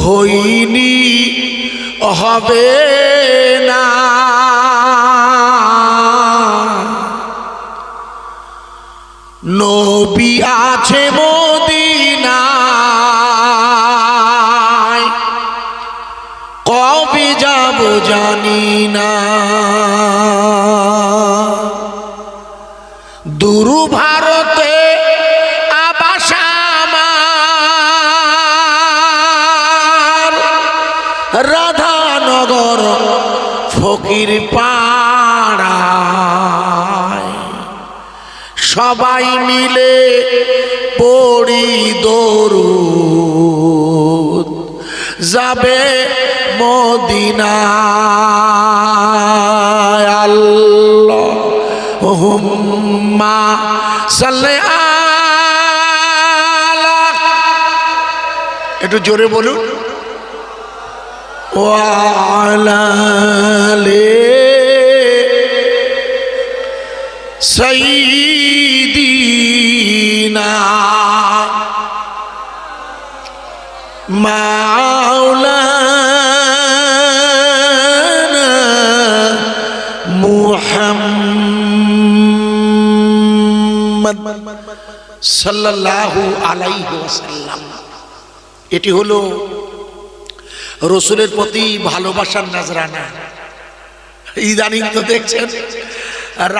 হইনি হবে না, নবী আছে মদিনায়, কবে যাব জানি না। দূর ভারতে আবাস আমার, রাধানগর ফকির পাড়ায়, সবাই মিলে পড়ি দরুদ, যাবে মদিনায়। আল্লাহুম্মা সাল্লি আলা, একটু জোরে বলুন, ওয়া আলা আলি সাইয়্যিদিনা মাওলানা মুহাম্মদ সাল্লাল্লাহু আলাইহি ওয়াসাল্লাম। এটি হলো রসুলের প্রতি ভালোবাসার নজরানা। ইদানিং তো দেখছেন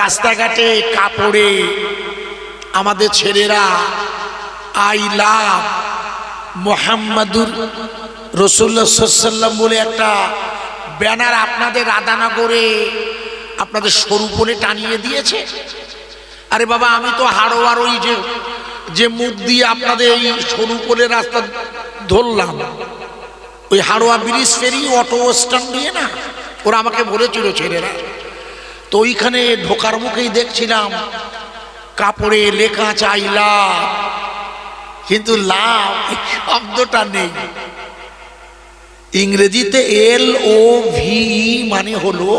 রাস্তাঘাটে কাপড়ে আমাদের ছেলেরা আই লাভ মুহাম্মাদুর রাসূলুল্লাহ সাল্লাল্লাহু আলাইহি ওয়াসাল্লাম বলে একটা ব্যানার আপনাদের রাধানগরে আপনাদের স্বরূপনে টানিয়ে দিয়েছে। আরে বাবা, আমি তো হাড়োয়ার ওই যে মুখ দিয়ে আপনাদের এই স্বরূপনে রাস্তা ধরলাম, ওই হাড়োয়া ব্রিজ ফেরি অটো স্ট্যান্ড দিয়ে না, ওরা আমাকে বলেছিল ছেলেরা, তো ওইখানে ঢোকার মুখেই দেখছিলাম কাপড়ে লেখা আছে আই লাভ, কিন্তু লাভ শব্দটা নেই। ইংরেজিতে LOV মানে হলো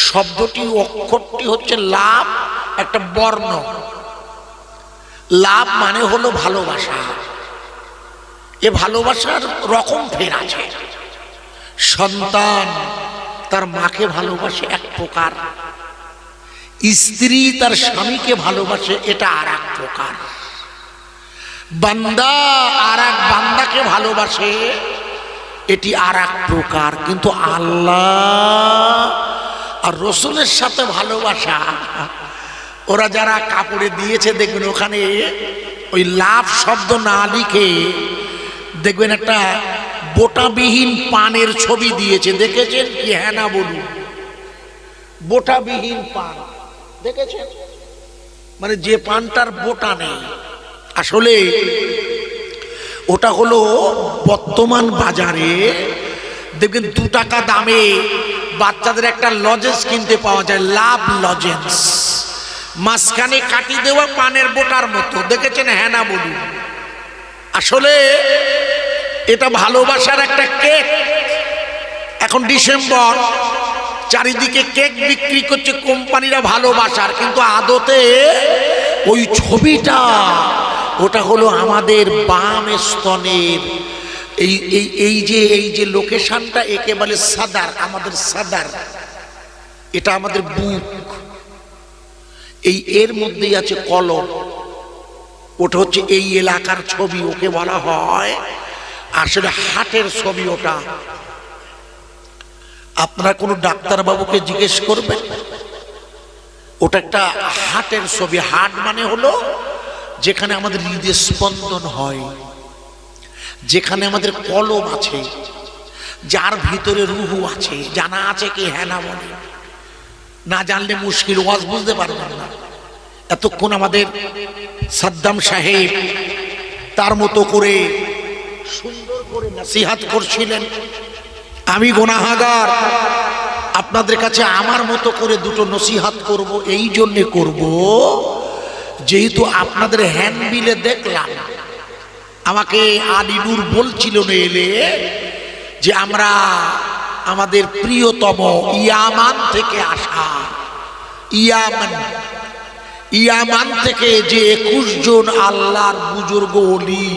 শব্দটি, অক্ষরটি হচ্ছে লাভ, একটা বর্ণ। লাভ মানে হলো ভালোবাসা। এ ভালোবাসার রকম ফের আছে। সন্তান তার মাকে ভালোবাসে এক প্রকার, স্ত্রী তার স্বামীকে ভালোবাসে এটা আর এক প্রকার, বান্দা আর এক বান্দাকে ভালোবাসে এটি আর এক প্রকার। কিন্তু আল্লাহ আর রসুলের সাথে ভালোবাসা, ওরা যারা কাপড়ে দিয়েছে দেখবেন ওখানে ওই লাভ শব্দ না লিখে দেখবেন একটা বোটাবিহীন পানের ছবি দিয়েছে। দেখেছেন কি? হ্যাঁ না বলুন। বোটাবিহীন পান দেখেছেন, মানে যে পানটার বোটা নেই। আসলে ওটা হলো বর্তমান বাজারে দেখবেন 2 টাকা দামে বাচ্চাদের একটা লজেন্স কিনতে পাওয়া যায়, লাভ লজেন্স, মাঝখানে কাটি দেওয়া পানের বোটার মতো। দেখেছেন? হ্যাঁ না বলুন। আসলে এটা ভালোবাসার একটা কেক। এখন ডিসেম্বর, চারিদিকে কেক বিক্রি করছে কোম্পানিরা ভালোবাসার, কিন্তু আদতে ওই ছবিটা ওটা হলো আমাদের বাম স্তনের এই যে লোকেশনটা, একে বলে সাদার, আমাদের সাদার, এটা আমাদের বুক, এর মধ্যেই আছে কলম। ওটা হচ্ছে এই এলাকার ছবি, ওকে বলা হয় আসলে হার্টের ছবি। ওটা আপনারা কোনো ডাক্তার বাবুকে জিজ্ঞেস করবেন, ওটা একটা হার্টের ছবি। হার্ট মানে হলো যেখানে আমাদের হৃদয় স্পন্দন হয়, যেখানে আমাদের কলম আছে, যার ভিতরে রুহু আছে। জানা আছে কি? হ্যাঁ না বলে, না জানলে মুশকিল, ওয়াজ বুঝতে পারবেন না। এতক্ষণ আমাদের সাদ্দাম সাহেব তার মতো করে সুন্দর করে নসিহত করছিলেন। আমি গুনাহগার, আপনাদের কাছে আমার মতো করে দুটো নসিহত করব। এই জন্যে করব যেহেতু আপনাদের হ্যান্ডবিলে দেখলাম, আমাকে আদিনুর বলছিল না এলে, যে আমরা আমাদের প্রিয়তম ইয়ামান থেকে আসা, ইয়ামান ইয়ামান থেকে যে 21 জন আল্লাহর বুজুর্গ ওলি,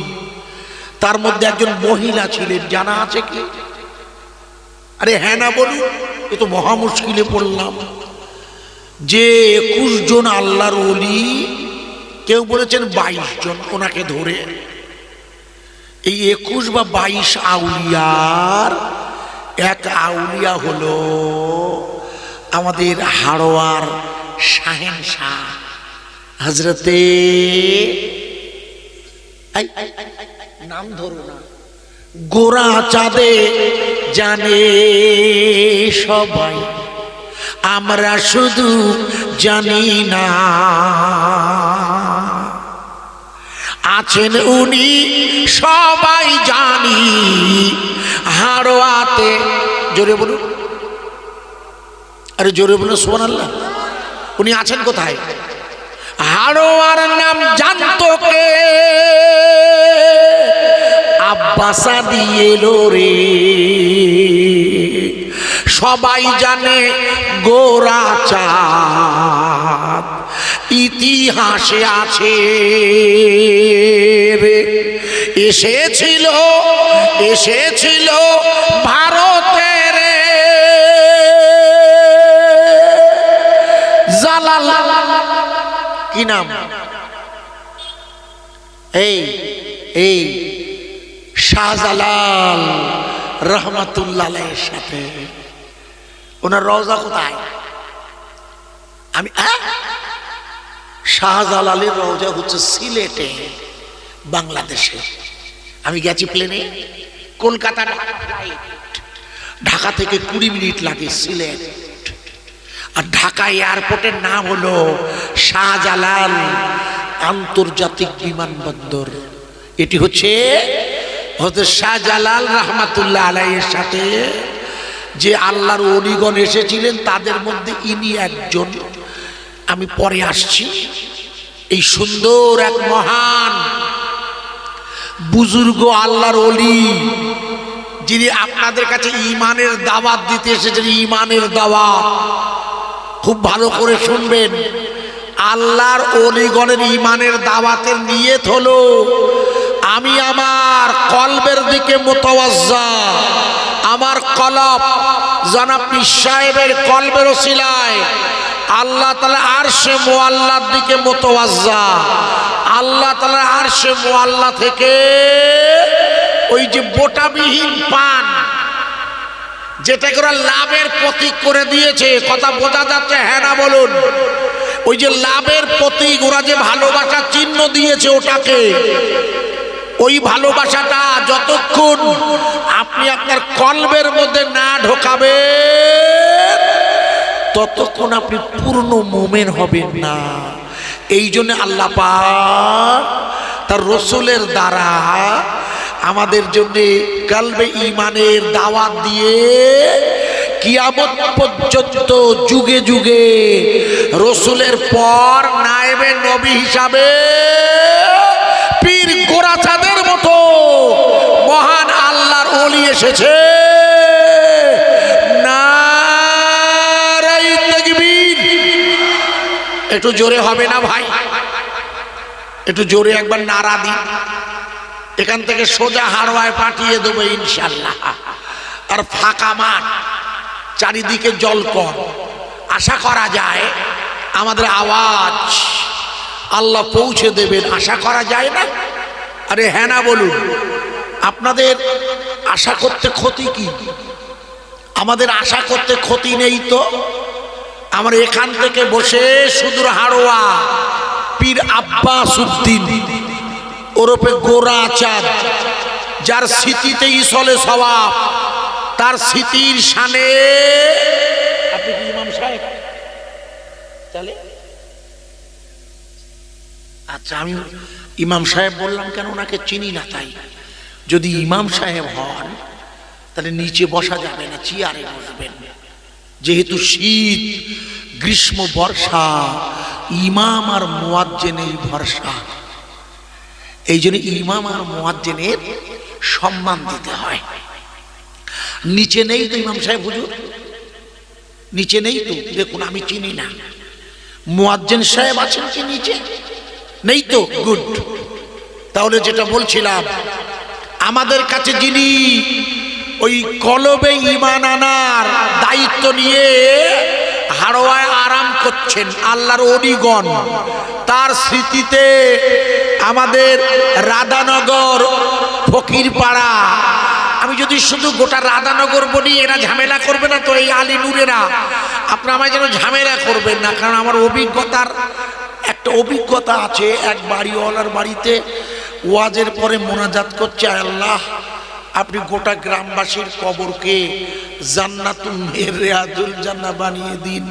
তার মধ্যে একজন মহিলা ছিলেন, জানা আছে কি? আরে হ্যাঁ না বলুন, এ তো মহা মুশকিলে পড়লাম। যে 21 জন আল্লাহর ওলি, কেউ বলেছেন 22 জন ওনাকে ধরে, এই 21 বা 22 আউলিয়ার এক আউলিয়া হলো আমাদের হাড়োয়ার শাহেনশাহ হযরতে, নাম ধরো না, গোরা চাঁদে জানে সবাই, আমরা শুধু জানি না, আছেন উনি সবাই জানি হাড়োয়াতে। জোরে বলুন, আরে জোরে বলুন সুবহানাল্লাহ। উনি আছেন কোথায়? হাড়োয়ার নাম জানতো কে? আব্বাসা দিয়ে রে, সবাই জানে গোরা চাঁদ, ইতিহাসে আছে রে, এসেছিল ভারতের জালাল, কি নাম? এই শাহজালাল রহমাতুল্লাহ আলাইহির সাথে। ওনার রওজা কোথায়? আমি শাহজালালের রওজা হচ্ছে সিলেটে, বাংলাদেশে। আমি গেছি প্লেনে, কলকাতা ঢাকা থেকে 20 মিনিট লাগে সিলেট, আর ঢাকা এয়ারপোর্টের নাম হলো শাহজালাল আন্তর্জাতিক বিমানবন্দর। এটি হচ্ছে হযরত শাহজালাল রহমাতুল্লাহ আলাইহির সাথে যে আল্লাহর ওলিগণ এসেছিলেন, তাদের মধ্যে ইনি একজন। আমি পরে আসছি। এই সুন্দর এক মহান বুজুর্গ আল্লাহর ওলি, যিনি আপনাদের কাছে ঈমানের দাওয়াত দিতে এসেছেন। ঈমানের দাওয়াত খুব ভালো করে শুনবেন। আল্লাহর ওলিগণের ঈমানের দাওয়াতের নিয়ত হলো, আমি আমার কলবের দিকে মুতাওয়াজ্জা, আমার কলব জনাব পীর সাহেবের কলবের ওসিলায় আল্লাহ তাআলা আরশে মুআল্লার দিকে মুতাওয়াজ্জা। আল্লাহ তাআলা আরশে মুআল্লা থেকে ওই যে বোটাবিহীন পান, যেটা করে লাভের প্রতীক করে দিয়েছে, কথা বোঝা যাচ্ছে হ্যাঁ না বলুন? ওই যে লাভের প্রতীক, ওরা যে ভালোবাসার চিহ্ন দিয়েছে ওটাকে, ওই ভালোবাসাটা যতক্ষণ আপনি আপনার কলবের মধ্যে না ঢোকাবেন, ততক্ষণ আপনি পূর্ণ মুমিন হবেন না। এই জন্য আল্লাহ পাক তার রসুলের দ্বারা আমাদের জন্য কলবে ঈমানের দাওয়াত দিয়ে কিয়ামত পর্যন্ত যুগে যুগে রসুলের পর নায়েবে নবী হিসাবে পীর গোরা চাঁদের মতো মহান আল্লাহর ওলি এসেছে। নারায়ে তাকবীর। একটু জোরে হবে না ভাই? একটু জোরে একবার নারা দিন। এখান থেকে সোজা হাড়োয়ায় পাঠিয়ে দেবো ইনশাল্লাহ। আর ফাঁকা মাঠ, চারিদিকে জলকর, আশা করা যায় আমাদের আওয়াজ আল্লাহ পৌঁছে দেবেন, আশা করা যায় না? আরে হ্যাঁ না বলুন? আপনাদের আশা করতে ক্ষতি কি? আমাদের আশা করতে ক্ষতি নেই তো। আমরা এখান থেকে বসে সুদূর হাড়োয়া পীর আব্বাস উদ্দিন ওরফে গোরা চাঁদ, যার স্মৃতিতে ইসলে সওয়াব, তার স্মৃতির শানে। আপনি কি ইমাম সাহেব? চলে আচ্ছা, আমি ইমাম সাহেব বললাম কেন? ওনাকে চিনি না তাই। যদি ইমাম সাহেব হন তাহলে নিচে বসা যাবে না, চেয়ারে বসবেন। যেহেতু শীত, গ্রীষ্ম, বর্ষা, ইমাম আর মুয়াজ্জিনের ভরসা। এই জন্য ইমাম আর মুয়াজ্জিনের সম্মান দিতে হয়। নিচে নেই তো ইমাম সাহেব হুজুর? নিচে নেই তো? দেখুন, আমি চিনি না। মুয়াজ্জিন সাহেব আছেন কি নিচে? নেই তো, গুড। তাহলে যেটা বলছিলাম, আমাদের কাছে যিনি ওই কলবে ঈমান আনার দায়িত্ব নিয়ে হাড়োয়ায় আরাম করছেন আল্লাহর ওলিগণ, তার স্মৃতিতে আমাদের রাধানগর ফকিরপাড়া, আমি যদি শুধু গোটা রাধানগর বলি এরা ঝামেলা করবে না তো, এই আলী নূরেরা আপনারা আমায় যেন ঝামেলা করবেন না, কারণ আমার অভিজ্ঞতার একটা অভিজ্ঞতা আছে। এক বাড়িওয়ালার বাড়িতে ওয়াজের পরে মোনাজাত করছে, আল্লাহ আপনি গোটা গ্রামবাসীর কবরকে জান্নাতুল রিয়াজুল জান্নাহ বানিয়ে দিন।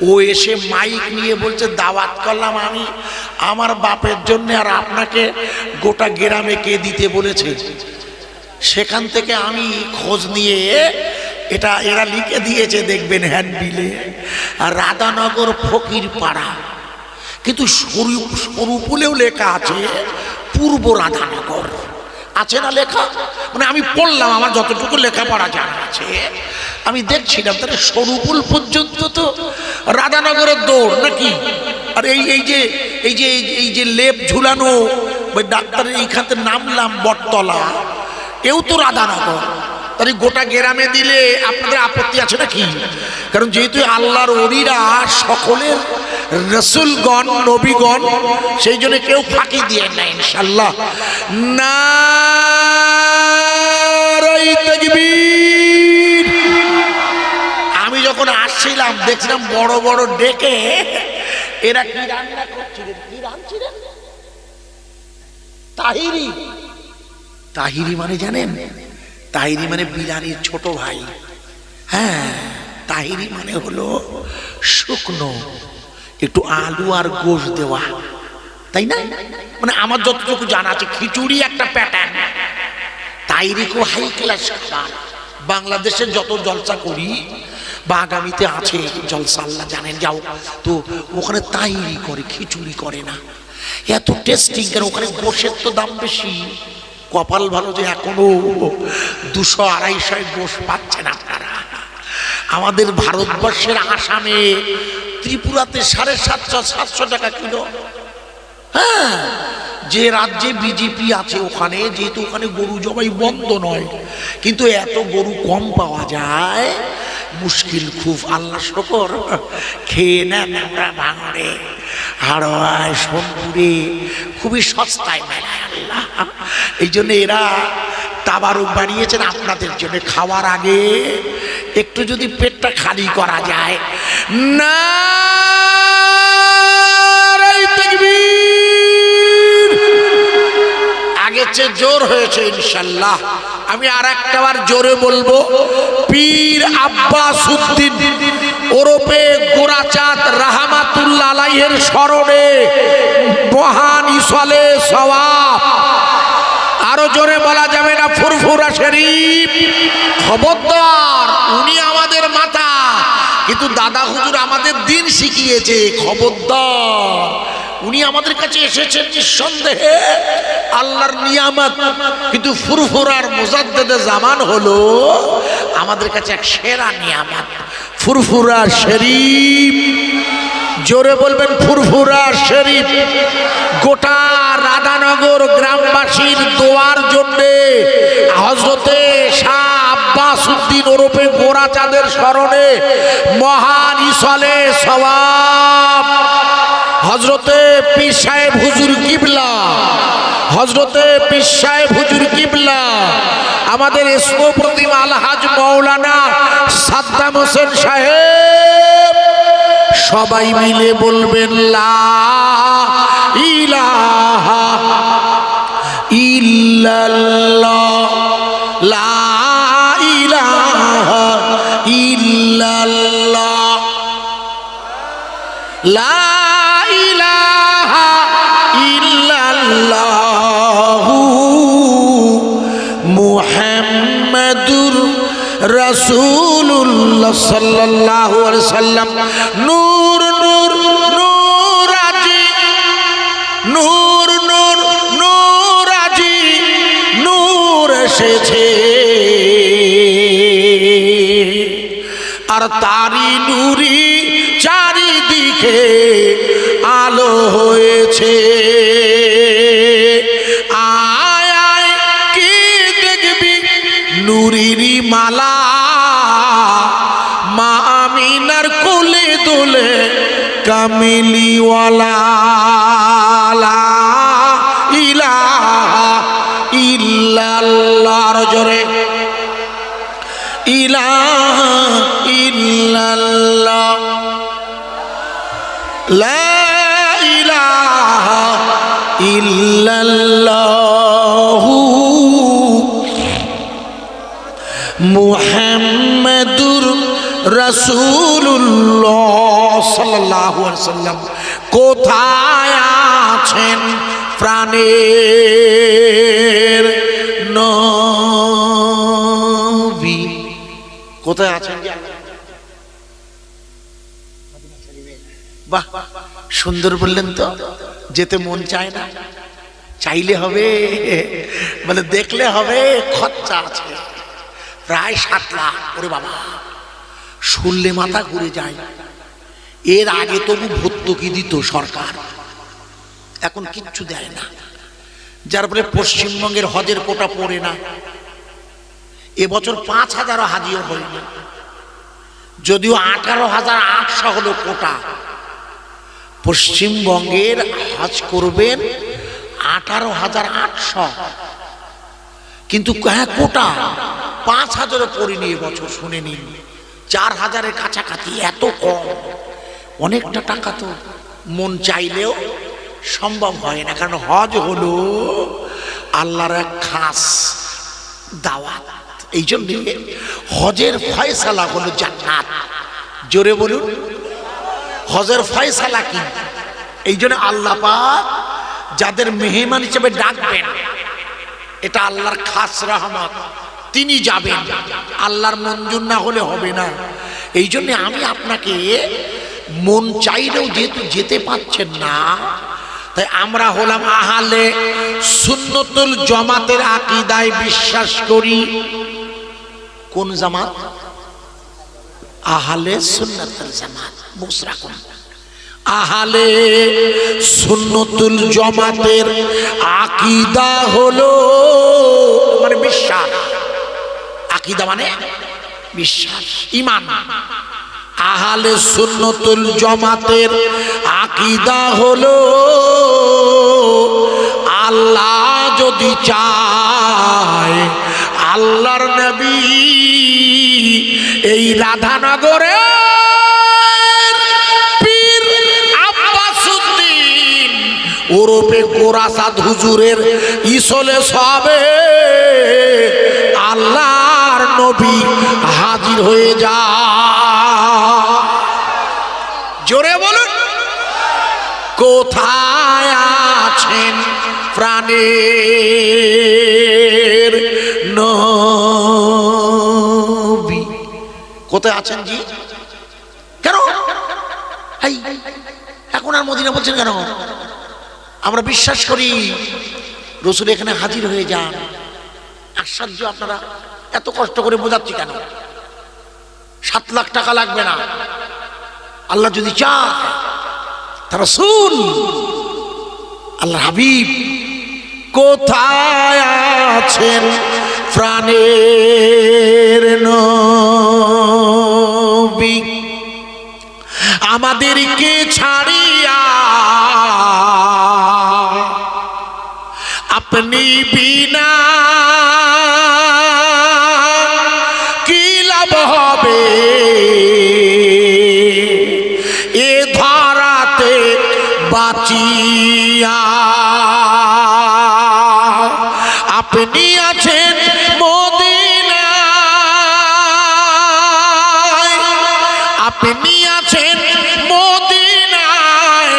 ও এসে মাইক নিয়ে বলছে, দাওয়াত করলাম আমি আমার বাপের জন্য, আর আপনাকে গোটা গ্রামে কে দিতে বলেছে? সেখান থেকে আমি খোঁজ নিয়ে এটা এরা লিখে দিয়েছে, দেখবেন হ্যান্ডবিলে, আর রাধানগর ফকিরপাড়া, কিন্তু সরুপুলেও লেখা আছে পূর্ব রাধানগর, আছে না লেখা? মানে আমি পড়লাম, আমার যতটুকু লেখাপড়া জানা আছে আমি দেখছিলাম, তাহলে সরুপুল পর্যন্ত তো রাধানগরের দৌড় নাকি? আর এই যে লেপ ঝুলানো ওই ডাক্তারের এইখানে নামলাম বটতলা, এও তো রাধানগর। তাহলে গোটা গ্রামে দিলে আপনাদের আপত্তি আছে নাকি? কারণ যেহেতু আল্লাহর ওলিরা সকলের রাসূলগণ নবীগণ, সেই জন্য কেউ ফাঁকি দিয়ে না ইনশাআল্লাহ। নারায়ে তাকবীর। আমি যখন আসছিলাম দেখছিলাম বড় বড় ডেকে এরা কি রান্না করছিলেন, কি রাঁধছিলেন? তাহিরি। তাহিরি মানে জানেন? তাহিরি মানে বিরিয়ানির ছোট ভাই। হ্যাঁ, তাহিরি মানে হলো শুকনো একটু আলু আর গোশ দেওয়া, তাই না? মানে আমার যতটুকু জানা আছে খিচুড়ি একটা প্যাটার্ন, তাহিরি খুব হাই ক্লাস খাবার। বাংলাদেশের যত জলসা করি বা আগামীতে আছে জলসা, আল্লাহ জানেন, যাও তো ওখানে তাহিরি করে, খিচুড়ি করে না। এত টেস্টিং কেন? ওখানে গোশের তো দাম বেশি। কপাল ভালো যে এখনো 200-250 গোশ পাচ্ছেন আপনারা। আমাদের ভারতবর্ষের আসামে, ত্রিপুরাতে 750-700 টাকা কিলো। হ্যাঁ, যে রাজ্যে বিজেপি আছে ওখানে, যেহেতু ওখানে গরু জবাই বন্ধ নয়, কিন্তু এত গরু কম পাওয়া যায়, মুশকিল খুব। আল্লাহ শকর, খেয়ে নেন আমরা ভাঙড়ে, হাড়োয়ায়, সোনপুরে খুবই সস্তায় মেলায় আল্লাহ। এই জন্য এরা তাবারুক বানিয়েছেন আপনাদের জন্য। খাওয়ার আগে একটু যদি পেটটা খালি করা যায়। নারায়ে তাকবীর। আগের চেয়ে জোর হয়েছে ইনশাআল্লাহ। আমি আর একটাবার জোরে বলবো, পীর আব্বাস উদ্দিন ওরফে গোরাচাঁদ রাহমাতুল্লাহ আলাইহির স্মরণে মহান ইসালে সওয়াব। আরো জোরে বলা যাবে না? ফুরফুরা শরীফ। খবরদার, উনি আমাদের মাতা, কিন্তু দাদা হুজুর আমাদের দিন শিখিয়েছে। খবরদার, উনি আমাদের কাছে এসেছেন নিঃসন্দেহে আল্লাহর নিয়ামত, কিন্তু ফুরফুরার মুজাদ্দেদে জামান হলো আমাদের কাছে এক সেরা নিয়ামত, ফুরফুরা শরীফ। জোরে বলবেন ফুরফুরা শরীফ। গোটা রাধানগর গ্রামবাসীর দোয়ার জন্যে হযরতে শাহ আব্বাস উদ্দিন ওরফে গোরাচাঁদের স্মরণে মহান ইসালে সওয়াব হযরতে পীর সাহেব হুজুর কিবলা, হযরতে পীর সাহেব হুজুর কিবলা, আমাদের ইসমো প্রতিমা আলহাজ মাওলানা সাদ্দাম হোসেন সাহেব, সবাই মিলে বলবেন লা ইলাহা ইল্লাল্লাহ, লা ইলাহা ইল্লাল্লাহ, লা ইলাহা ইল্লাল্লাহু মুহাম্মাদুর রাসূলুল্লাহ সাল্লাল্লাহু আলাইহি সাল্লাম। নূর নূর নূর আজি, নূর নূর নূর আজি, নূর এসেছে, আর তারি নূরি চারিদিকে লিখে আলো হয়েছে। আয় আয় কি দেখবি নুরিরি মালা, মা আমিনার কোলে দোলে কামিলিওয়ালা। লা ইলাহা ইল্লাল্লাহ, জোরে ইলাহা ইল্লাল্লাহ, লা ইলাহা ইল্লাল্লাহু মুহাম্মাদুর রাসূলুল্লাহ সাল্লাল্লাহু আলাইহি ওয়াসাল্লাম। কোথায় আছেন প্রাণের নবী? কোথায় আছেন? বাহ, সুন্দর বললেন তো। যেতে মন চায় না, চাইলে হবে, মানে দেখলে হবে। খরচা আছে প্রায় 7 লাখ। ওরে বাবা, শুনলে মাথা ঘুরে যায়। এর আগে তবু ভর্তুকি দিত সরকার, এখন কিচ্ছু দেয় না, যার ফলে পশ্চিমবঙ্গের হজের কোটা পড়ে না। এবছর 5,000 হাজিও হয়নি, যদিও 18,800 হলো কোটা। পশ্চিমবঙ্গের হজ করবেন 18,800, কিন্তু হ্যাঁ কোটা 5,000 পড়েনি এবছর। শুনে নিন, 4,000-এর কাছাকাছি। এত কম, অনেকটা টাকা তো মন চাইলেও সম্ভব হয় না। কারণ হজ হলো আল্লাহর এক খাস দাওয়াত। এই জন্য হজের ফয়সালা হলো জান্নাত। জোরে বলুন, হজের ফয়সালা কি? এই জন্য আল্লাহ পাক যাদের মেহমান হিসেবে ডাকবেন, এটা আল্লাহর খাস রহমত, তিনি যাবেন। আল্লাহর মঞ্জুর না হলে হবে না। এই জন্য আমি আপনাকে মন চাইলেও যেহেতু যেতে পাচ্ছেন না, তাই আমরা হলাম আহলে সুন্নতুল জামাতের আকীদায় বিশ্বাস করি। কোন জামাত? আহলে সুন্নাতুল জামাত। বুঝ রাখুন, আহলে সুন্নতুল জামাতের আকীদা হলো মানে বিশ্বাস। আকীদা মানে বিশ্বাস, ঈমান। আহলে সুন্নতুল জামাতের আকীদা হলো আল্লাহ যদি চায়, আল্লাহর নবী এই রাধানগরে পীর আব্বাসউদ্দিন ওরফে গোরাসাদ হুজুরের ইসলে সবে আল্লাহর নবী হাজির হয়ে যায়। জোরে বলুন, কোথায় আছেন প্রাণের নবী? কোথায় আছেন জি? কেন এখন আর মদিনা বলছেন কেন? আমরা বিশ্বাস করি রাসূল এখানে হাজির হয়ে যান। আশ্চর্য, আপনারা এত কষ্ট করে বোঝাচ্ছি কেন? 7 লাখ টাকা লাগবে না, আল্লাহ যদি চায়। তার রাসূল আল্লাহ হাবিব কোথায় আছেন প্রাণের নবী? আমাদেরকে ছাড়িয়া আপনি বিনা কি লাভ হবে? এ ধরাতে বাঁচিয়া আপনি আছেন মদিনায়, আপনি আছেন মদিনায়,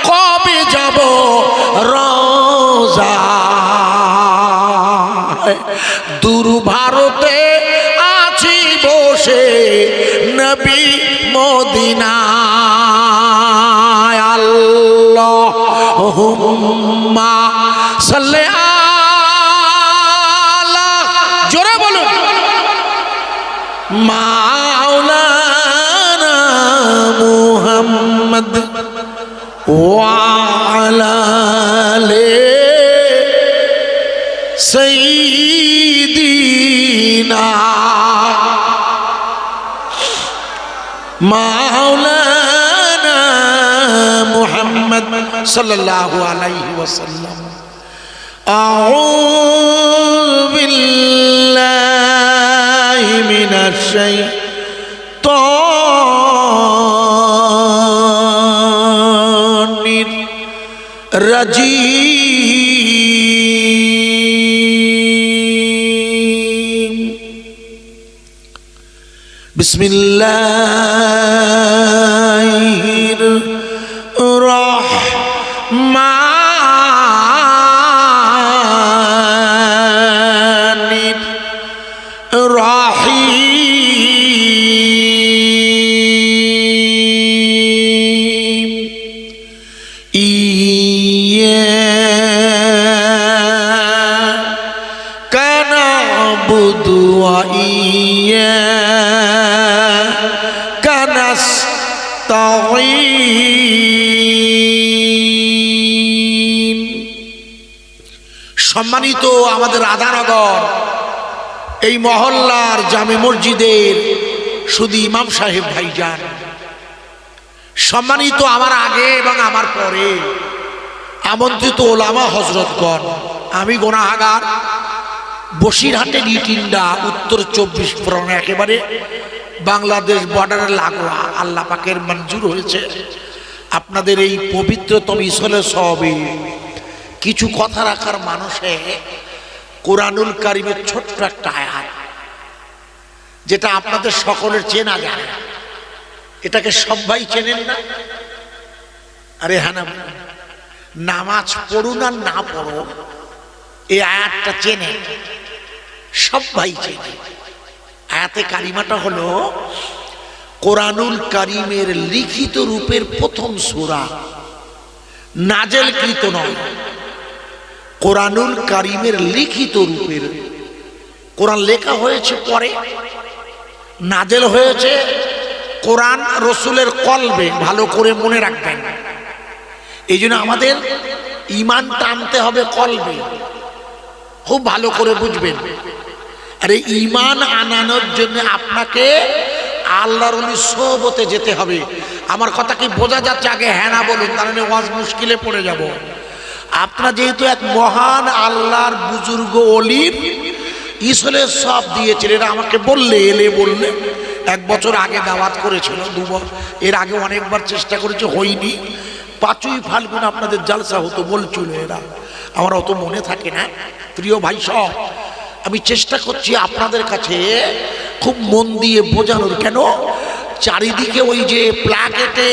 কবে যাব রোজায়? দূর ভারতে আছি বসে নবী মদিনায়। আল্লাহুম্মা সাল্লি আলা, জোরে বলুন, মাওলানা মুহাম্মদ মুহাম্মদ ওয়া আলা আলি সাইয়্যিদিনা মাওলানা মুহাম্মদ সাল্লাল্লাহু আলাইহি ওয়াসাল্লাম। আউযু বিল্লাহি মিনাশ শাইতানির রাজীম। বিসমিল্লাহির রাহমানির রাহিম। ইয়্যাকা না'বুদু ওয়া ইয়্যাকা নাস্তাঈন। সম্মানিত আমাদের রাধানগর এই মহল্লার জামে মসজিদের শুধু ইমাম সাহেব ভাইজান, সম্মানিত আমার আগে এবং আমার পরে আমন্ত্রিত ওলামা হজরতগণ, আমি গুনাহগার বসিরহাটের ইটিন্ডা উত্তর 24 পরগনা একেবারে বাংলাদেশ বর্ডারের লাগোয়া আল্লাহ পাকের মঞ্জুর হয়েছে আপনাদের এই পবিত্রতম ইসলে সবে কিছু কথা রাখার মানুষে কোরআনুল কারীমের ছোট্ট একটা আয়াত যেটা আপনাদের সকলের চেনা যায়। এটাকে সবাই চেনেন না? আরে হ্যাঁ না, নামাজ পড়ুন আর না পড়ো এই আয়াতটা চেনে, সবাই চেনে। আয়াতে কারিমাটা হলো কোরআনুল কারীমের লিখিত রূপের প্রথম সূরা, নাজেলকৃত নয়। কোরআনুল কারীমের লিখিত রূপের, কোরআন লেখা হয়েছে পরে, নাজেল হয়েছে কোরআন রসুলের কলবে, ভালো করে মনে রাখবেন। এই জন্য আমাদের ঈমান টানতে হবে কলবে, খুব ভালো করে বুঝবেন। আর এই ঈমান আনানোর জন্য আপনাকে আল্লাহর ওলি সোহবতে যেতে হবে। আমার কথা কি বোঝা যাচ্ছে? আগে হ্যাঁ না বলুন, তাহলে ওয়াজ মুশকিলে পড়ে যাব। আপনারা যেহেতু এক মহান আল্লাহর বুজুর্গ ওলির ইসলে সব দিয়েছেন, এটা আমাকে বললে বললে 1 বছর আগে দাওয়াত করেছিল, 2 বছর এর আগে অনেকবার চেষ্টা করেছে, হয়নি। 5ই ফাল্গুন আপনাদের জালসা হতো বলছিল এরা, আমার অত মনে থাকে না। প্রিয় ভাই সব, আমি চেষ্টা করছি আপনাদের কাছে খুব মন দিয়ে বোঝানোর। কেন চারিদিকে ওই যে প্লাকেটে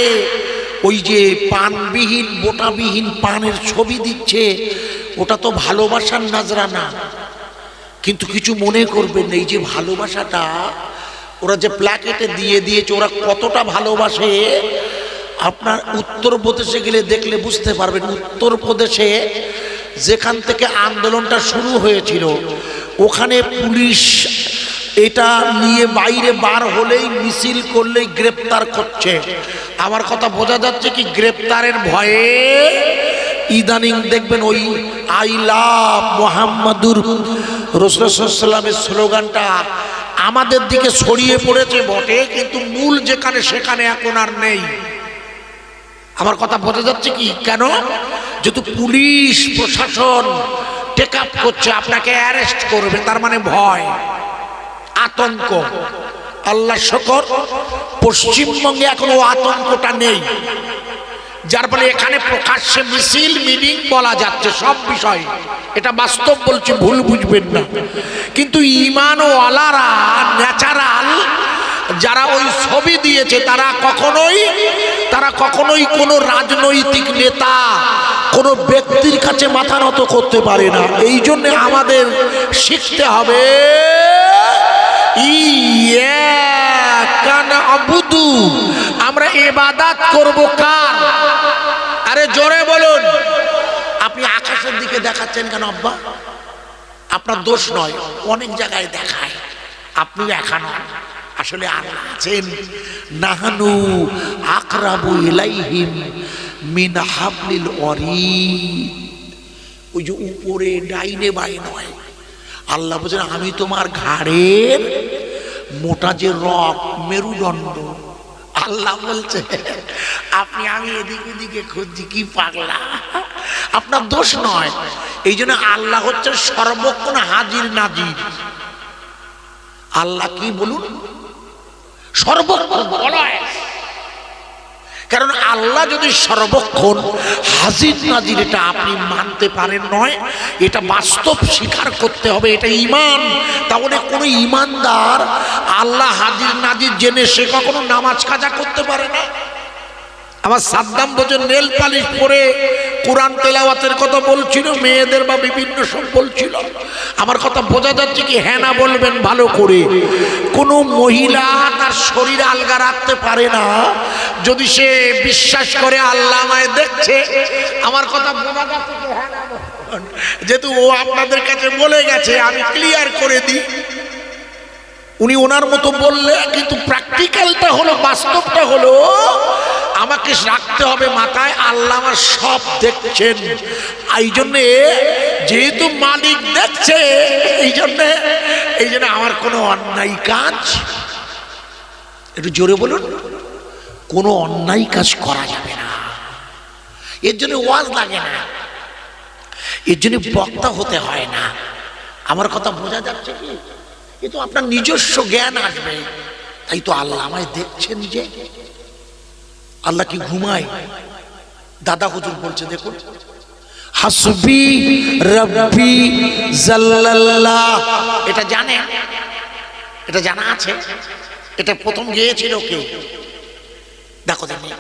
ওই যে পানবিহীন বোটাবিহীন পানের ছবি দিচ্ছে, ওটা তো ভালোবাসার নাজরানা। কিন্তু কিছু মনে করবেন না, এই যে ভালোবাসাটা ওরা যে প্লাকেটে দিয়ে দিয়েছে, ওরা কতটা ভালোবাসে আপনার উত্তরপ্রদেশে গেলে দেখলে বুঝতে পারবেন। উত্তরপ্রদেশে যেখান থেকে আন্দোলনটা শুরু হয়েছিল, ওখানে পুলিশ এটা নিয়ে বাইরে বার হলেই, মিছিল করলেই গ্রেপ্তার করছে। আমার কথা বোঝা যাচ্ছে কি? গ্রেপ্তারের ভয়ে ইদানিং দেখবেন ওই আই লাভ মোহাম্মদুর রাসূলুল্লাহের স্লোগানটা আমাদের দিকে ছড়িয়ে পড়েছে বটে, কিন্তু মূল যেখানে সেখানে এখন আর নেই। আমার কথা বোঝা যাচ্ছে কি? কেন? যেহেতু পুলিশ প্রশাসন টেক আপ করছে, আপনাকে অ্যারেস্ট করবে, তার মানে ভয়, আতঙ্ক। আল্লাহ শকর পশ্চিমবঙ্গে এখনো আতঙ্কটা নেই, যার ফলে এখানে প্রকাশ্যে মিছিল মিটিং বলা যাচ্ছে সব বিষয়। এটা বাস্তব বলছি, ভুল বুঝবেন না। কিন্তু ঈমান ওয়ালারা ন্যাচারাল যারা ওই ছবি দিয়েছে, তারা কখনোই কোনো রাজনৈতিক নেতা, কোনো ব্যক্তির কাছে মাথা নত করতে পারে না। এই জন্য আমাদের শিখতে হবে ইয়্যাকা না'বুদু, আমরা ইবাদত করব কার? আরে জোরে বলুন। আপনি আকাশের দিকে দেখাচ্ছেন কেন আব্বা? আপনার দোষ নয়, অনেক জায়গায় দেখায়, আপনি একা নন। আসলে আল্লাহ আছেন নাহানু আকরাবু ইলাইহিম মিন হাবলিল ওয়ারিদ। ওই যে উপরে ডাইনে বাই নয়, আল্লাহ বলছেন আমি তোমার ঘাড়ের মোটা যে রক মেরুদণ্ড। আল্লাহ বলছে আপনি আমি এদিকে ওদিকে খুঁজছি, কি পাগলা, আপনার দোষ নয়। এই জন্য আল্লাহ হচ্ছে সর্বক্ষণ হাজির নাজির। আল্লাহ কি বলুন, সর্বক্ষণ বলয়। কারণ আল্লাহ যদি সর্বক্ষণ হাজির নাজির, এটা আপনি মানতে পারেন নয়, এটা বাস্তব স্বীকার করতে হবে, এটা ঈমান। তাহলে কোনো ঈমানদার আল্লাহ হাজির নাজির জেনে সে কখনো নামাজ কাজা করতে পারে না। আমার সাদ্দাম বছর নেল পালিশ পরে কোরআন তেলাওয়াতের কথা বলছিল, মেয়েদের বা বিভিন্ন সব বলছিল। আমার কথা বোঝা যাচ্ছে কি? হ্যাঁ না বলবেন ভালো করে। কোনো মহিলা তার শরীর আলগা রাখতে পারে না যদি সে বিশ্বাস করে আল্লাহ আমায় দেখছে। আমার কথা বোঝা যাচ্ছে কি? হ্যাঁ না বলবেন। যেহেতু ও আপনাদের কাছে বলে গেছে, আমি ক্লিয়ার করে দিই। উনি ওনার মতো বললে, কিন্তু প্র্যাকটিক্যালটা হলো, বাস্তবটা হলো আমাকে রাখতে হবে মাথায় আল্লাহ আমার সব দেখছেন। এই জন্যে যেহেতু মালিক দেখছে, এই জন্যে আমার কোনো অন্যায় কাজ, একটু জোরে বলুন, কোনো অন্যায় কাজ করা যাবে না। এর জন্য ওয়াজ লাগে না, এর জন্য বক্তা হতে হয় না। আমার কথা বোঝা যাচ্ছে কি? এ তো আপনার নিজস্ব জ্ঞান আসবে। তাই তো আল্লাহ আমায় দেখছেন। যে আল্লাহ কি ঘুমায়? দাদা হুজুর বলছে, দেখুন, হাসবি রাব্বি জাল্লাল্লাহ। এটা জানে, এটা জানা আছে। এটা প্রথম গেয়েছিল কে? দেখো দেখি,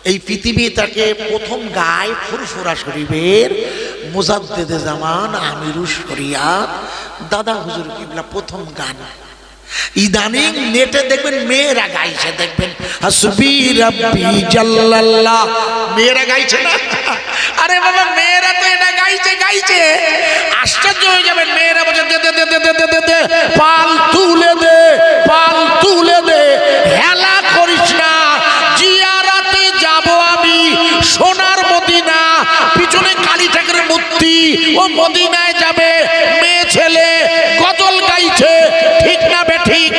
এই পৃথিবীটাকে প্রথম গায় ফুরফুরা শরীফের মুজাদ্দেদে জামান আমিরুশ শরিয়াত দাদা হুজুর কিবলা প্রথম গান। ইদানিং নেটে দেখবেন মেয়েরা গাইছে, দেখবেন হাসবি রাব্বি জাল্লাল্লাহ, মেয়েরা গাইছে না? আরে বাবা, মেয়েরা তো এটা গাইছে, আশ্চর্য হয়ে যাবেন। মেয়েরা বলছে দে দে দে দে দে দে, পাল তুলে দে, পাল তুলে দে, হেলা করিস না, জিয়ারাতে যাব আমি সোনার মদিনা, পিছনে কালী ঠাকুরের মূর্তি, ও মদিনায় যাবে, মেয়ে ছেলে গজল গাইছে, ঠিক না বেঠিক?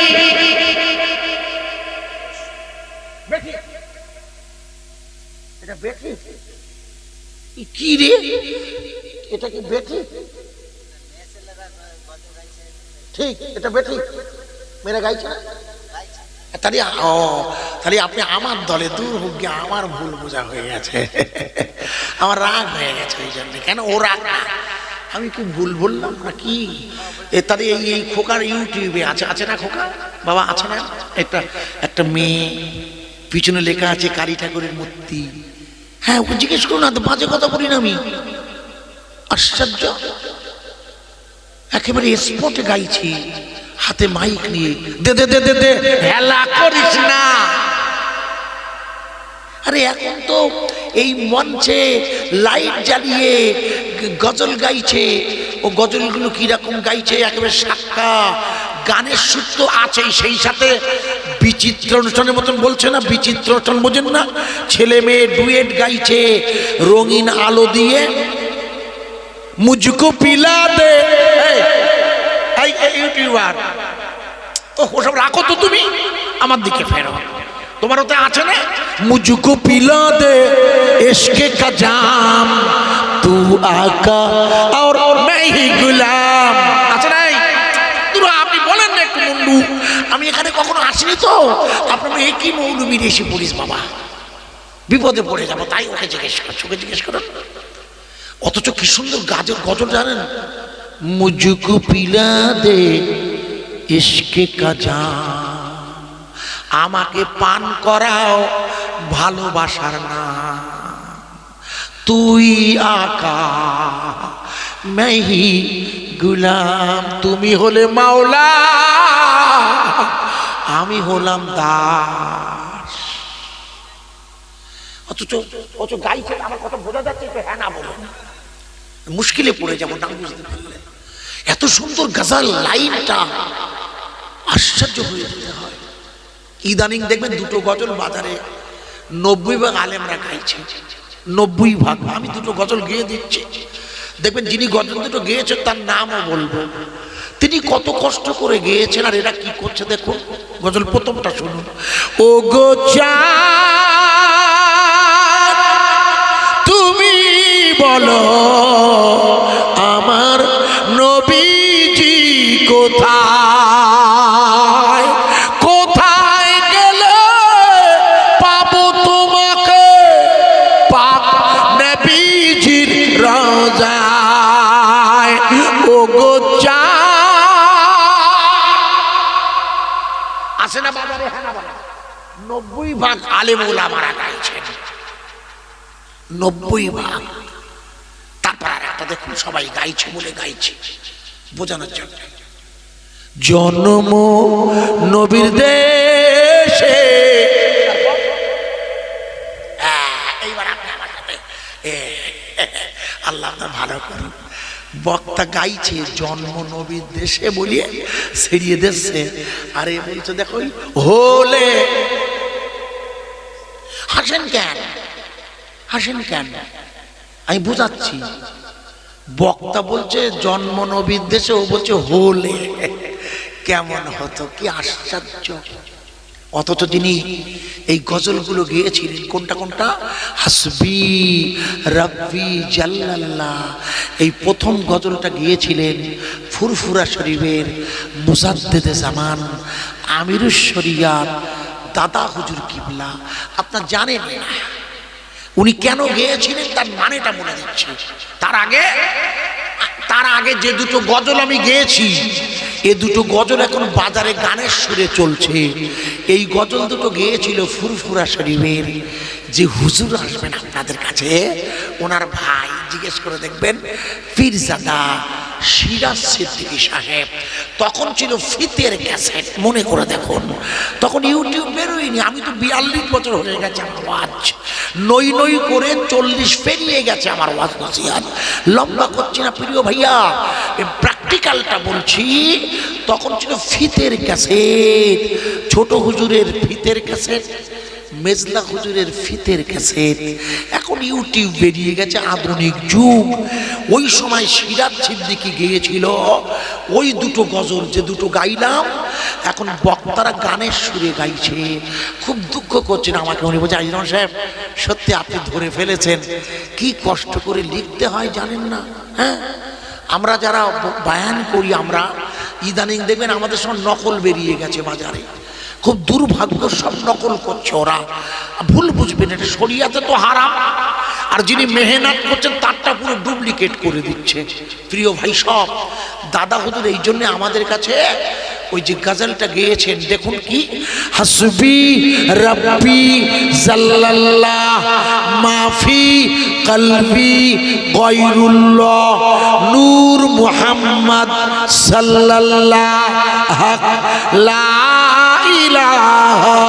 এটা বেঠিক কি রে? এটা কি বেঠিক? ঠিক, এটা বেঠিক, মেয়েরা গাইছে না? তাহলে আপনি আমার দলে, দূর হোক গিয়ে, আমার ভুল বোঝা হয়ে গেছে, আমার রাগ হয়ে গেছে। ওই জন্য কেন ও রাগ না, আমি কি ভুল বললাম নাকি? তাহলে এই খোকার ইউটিউবে আছে না খোকা বাবা, আছে না? একটা মেয়ে, পিছনে লেখা আছে কালী ঠাকুরের মূর্তি। হ্যাঁ, ওকে জিজ্ঞেস করুন না, তো বাজে কথা বলি না আমি। আশ্চর্য, একেবারে স্পটে গাইছি, হাতে মাইক নিয়ে, দে দে দে দে দে, হেলা করিস না। আরে এখন তো এই মঞ্চে লাইট জ্বালিয়ে গজল গাইছে। ও গজলগুলো কিরকম গাইছে, একেবারে সাক্কা গানের সুর তো আছেই, সেই সাথে বিচিত্র অনুষ্ঠানের মতন বলছে না, বিচিত্র অনুষ্ঠান বোঝেন না? ছেলে মেয়ে ডুয়েট গাইছে রঙিন আলো দিয়ে, মুঝকো পিলা দে। ইউটিউবার, ওসব রাখো তো, তুমি আমার দিকে ফেরো। তোমার ওতে আছে না, মুঝকো পিলা দে ইশকে কা জাম, তু আকা আর मैं ही गुलाम, আছে না? আপনি বলেন না একটু মুন্ডু, আমি এখানে কখনো আসিনি তো। আপনার একই মৌলবীর এসে পড়িস বাবা, বিপদে পড়ে যাবো, তাই ওকে জিজ্ঞেস করো। অথচ কি সুন্দর গজল জানেন, মুঝকো পিলা দে ইশকে কা জাম, আমাকে পান করাও ভালোবাসার না, তুই আকা मैं ही গুলাম, তুমি হলে মাওলা, আমি হলাম দাস। অথচ গাইছে, আমার কথা বোঝা যাচ্ছে তো? হ্যাঁ না বলুন, মুশকিলে পড়ে যাবো না বুঝতে পারলে। এত সুন্দর গজল লাইনটা, আশ্চর্য হয়ে যেতে হয়। ইদানিং দেখবেন দুটো গজল বাজারে 90 ভাগ আলেমরা গাইছে, 90 ভাগ। আমি দুটো গজল গেয়ে দিচ্ছি, দেখবেন যিনি গজল দুটো গেয়েছেন তার নামও বলবো, তিনি কত কষ্ট করে গেয়েছেন আর এরা কি করছে দেখুন। গজল প্রথমটা শুনুন। ও গো চাঁদ তুমি বলো আমার নবীজি কোথায়, কোথায় গেলে পাবো তোমাকে পাক নবীজির রওজায়। ও গো আসে না বাজারে, হ্যাঁ না বলা, 90 ভাগ আলেম ওলামারা গাইছেন, 90 ভাগ। তারপর আর একটা দেখুন, সবাই গাইছে বলে গাইছে বোঝানোর জন্য। জন্ম নবীর দেশে, এইবার আপনি আমার সাথে আল্লাহ আপনার ভালো করুন। বক্তা গাইছে জন্ম নবীর দেশে বলিয়ে সেরিয়ে দিচ্ছে, আরে বলছে দেখো হলে হাসেন কেন, হাসেন কেন, আমি বুঝাচ্ছি। বক্তা বলছে জন্ম নবীর দেশে, ও বলছে হলে কেমন হতো, কি আশ্চর্য। অথচ যিনি এই গজলগুলো গেয়েছিলেন কোনটা কোনটা, হাসবি রাব্বি জাল্লাল্লাহ, এই প্রথম গজলটা গিয়েছিলেন ফুরফুরা শরীফের মুজাদ্দেদে জামান আমিরুশ শরিয়াত দাদা হুজুর কিবলা। আপনার জানেন না উনি কেন গেয়েছিলেন, তার মানেটা বলে দিচ্ছি। তার আগে যে দুটো গজল আমি গেয়েছি, এ দুটো গজল এখন বাজারে গানের সুরে চলছে। এই গজল দুটো গেয়েছিল ফুরফুরা শরীফের যে হুজুর আসবেন আপনাদের কাছে, ওনার ভাই, জিজ্ঞেস করে দেখবেন, পীরজাদা সিরাজ সিদ্দিকী সাহেব। তখন ছিল ফিতের ক্যাসেট, মনে করে দেখুন, তখন ইউটিউব বেরোয়নি। আমি তো 42 বছর হয়ে গেছে আমার ওয়াজ, নই নই করে 40 পেরিয়ে গেছে আমার ওয়াজ নসিহত। লম্বা করছি না প্রিয় ভাইয়া, প্র্যাকটিক্যালটা বলছি। তখন ছিল ফিতের ক্যাসেট, ছোট হুজুরের ফিতের ক্যাসেট, মেজলা হুজুরের ফিতের ক্যাসেট। এখন ইউটিউব বেরিয়ে গেছে, আধুনিক যুগ। ওই সময় সিরাজ সিদ্দিকী গেয়েছিল ওই দুটো গজল, যে দুটো গাইলাম, এখন বক্তারা গানের সুরে গাইছে। খুব দুঃখ করছেন আমাকে, উনি বলছে আজিজ সাহেব সত্যি আপনি ধরে ফেলেছেন, কি কষ্ট করে লিখতে হয় জানেন না। হ্যাঁ, আমরা যারা বায়ান করি, আমরা ইদানিং দেখবেন আমাদের সঙ্গে নকল বেরিয়ে গেছে বাজারে, খুব দুর্ভাগ্য, সব নকল করছে ওরা। ভুল বুঝবেন, এটা শরিয়াতে তো হারাম, আর যিনি মেহনত করছেন তারটা পুরো ডুপ্লিকেট করে দিচ্ছে। প্রিয় ভাই সব, দাদা হুজুর এই জন্য আমাদের কাছে ওই যে গজলটা গেয়েছেন দেখুন কি, হাসবি রাব্বি জাল্লাল্লাহ মাফি কলবি গায়রুল্লাহ নূর মুহাম্মদ সাল্লাল্লাহ লা ইলাহা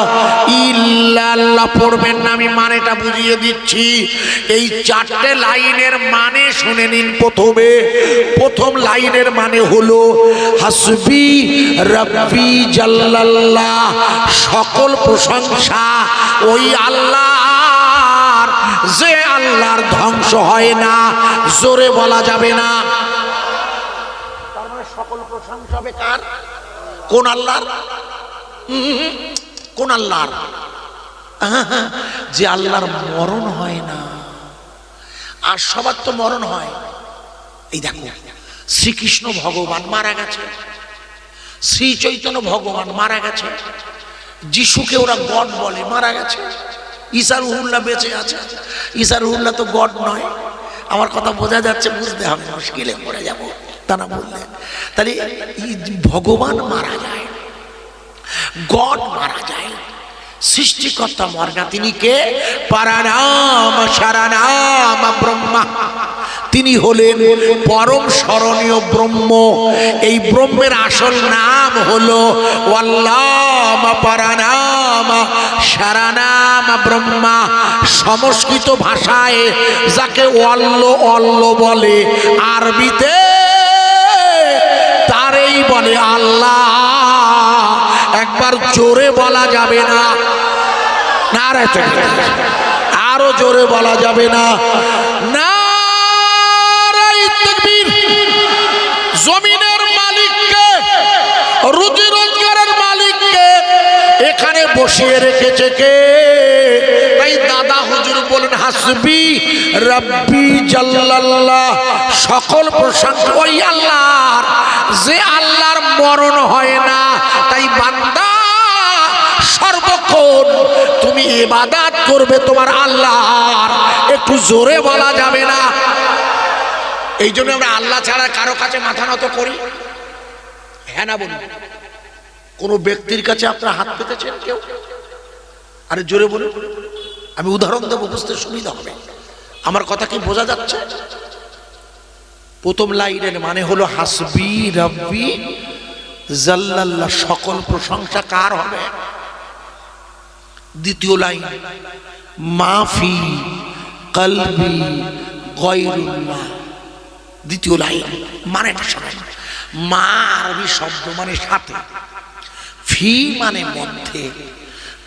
ইল্লাল্লাহ। পড়বেন না, আমি মানেটা বুঝিয়ে দিচ্ছি। এই 4টে লাইনের মানে শুনে নিন। প্রথম লাইনের মানে হলো হাসবি রাব্বি জাল্লাল্লাহ, সকল প্রশংসা ওই আল্লাহর, যে আল্লাহর ধ্বংস হয় না, জোরে বলা যাবে না। তার মানে সকল প্রশংসা হবে কার? কোন আল্লাহর? কোন আল্লাহর? যে আল্লাহর মরণ হয় না। আর সবার তো মরণ হয়। এই দেখো, শ্রীকৃষ্ণ ভগবান মারা গেছে, শ্রী চৈতন্য ভগবান মারা গেছে, যিশুকে ওরা গড বলে, মারা গেছে। ঈসা রুহুল্লাহ বেঁচে আছে, ঈসা রুহুল্লাহ তো গড নয়। আমার কথা বোঝা যাচ্ছে? বুঝতে হবে, মুশকিলে পড়ে যাবো তা না বললে। তাহলে ভগবান মারা যায়, গড মারা যায়, সৃষ্টিকর্তা মরে না। তিনি কে? পারানাম সারানাম ব্রহ্মা। তিনি হলেন পরম স্মরণীয় ব্রহ্ম। এই ব্রহ্মের আসল নাম হলো আল্লাহ পারানাম সারানাম ব্রহ্মা। সংস্কৃত ভাষায় যাকে অল্ল বলে, আরবিতে তারেই বলে আল্লাহ। একবার একবার জোরে বলা যাবে না? নারায়ে তাকবীর। আরো জোরে বলা যাবে না? নারায়ে তাকবীর। জমিনের মালিককে, রুজি রোজগারের মালিককে এখানে বসিয়ে রেখেছে কে? তাই দাদা হুজুর বলেন হাসবি রাব্বি জাল্লাল্লাহ, সকল প্রশংসা ওই আল্লাহর, যে আল্লাহর মরণ হয় না। তাই বান্দা সর্বক্ষণ তুমি ইবাদত করবে তোমার আল্লাহর, একটু জোরে বলা যাবে না? এই জন্য আমরা আল্লাহ ছাড়া কারো কাছে মাথা নত করি? হ্যাঁ না বলুন? কোন ব্যক্তির কাছে আপনার হাত পেতেছেন কেউ? আরে জোরে বলুন, আমি উদাহরণ দেবো, বুঝতে সুবিধা হবে। আমার কথা কি বোঝা যাচ্ছে? প্রথম লাইনের মানে হলো হাসবি রাব্বি জাল্লাল্লাহ, সকল প্রশংসা কার হবে? দ্বিতীয় লাইন মাফি কলবি গায়রুল্লাহ, দ্বিতীয় লাইন মানে মা আরবি শব্দ মানে সাথে, ফি মানে মধ্যে,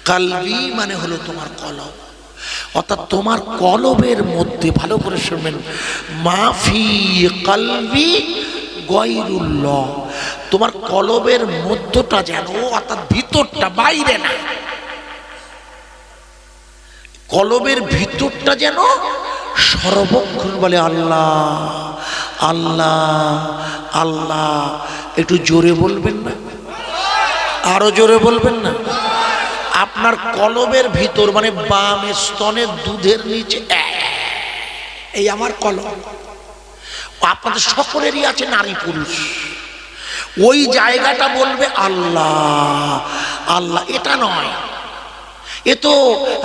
কলবি মানে হলো তোমার কলব, অর্থাৎ তোমার কলবের মধ্যে। ভালো করে শুনবেন, মাফি কলবি গায়রুল্লাহ, তোমার কলবের মধ্যটা যেন, অর্থাৎ ভিতরটা, বাইরে না, কলবের ভিতরটা যেন সর্বক্ষণ বলে আল্লাহ আল্লাহ আল্লাহ। একটু জোরে বলবেন না? আরো জোরে বলবেন না? আপনার কলবের ভিতর মানে বাম স্তনের দুধের নিচে, এই আমার কলব। আপনাদের সকলেরই আছে নারী পুরুষ, ওই জায়গাটা বলবে আল্লাহ আল্লাহ। এটা নয়, এ তো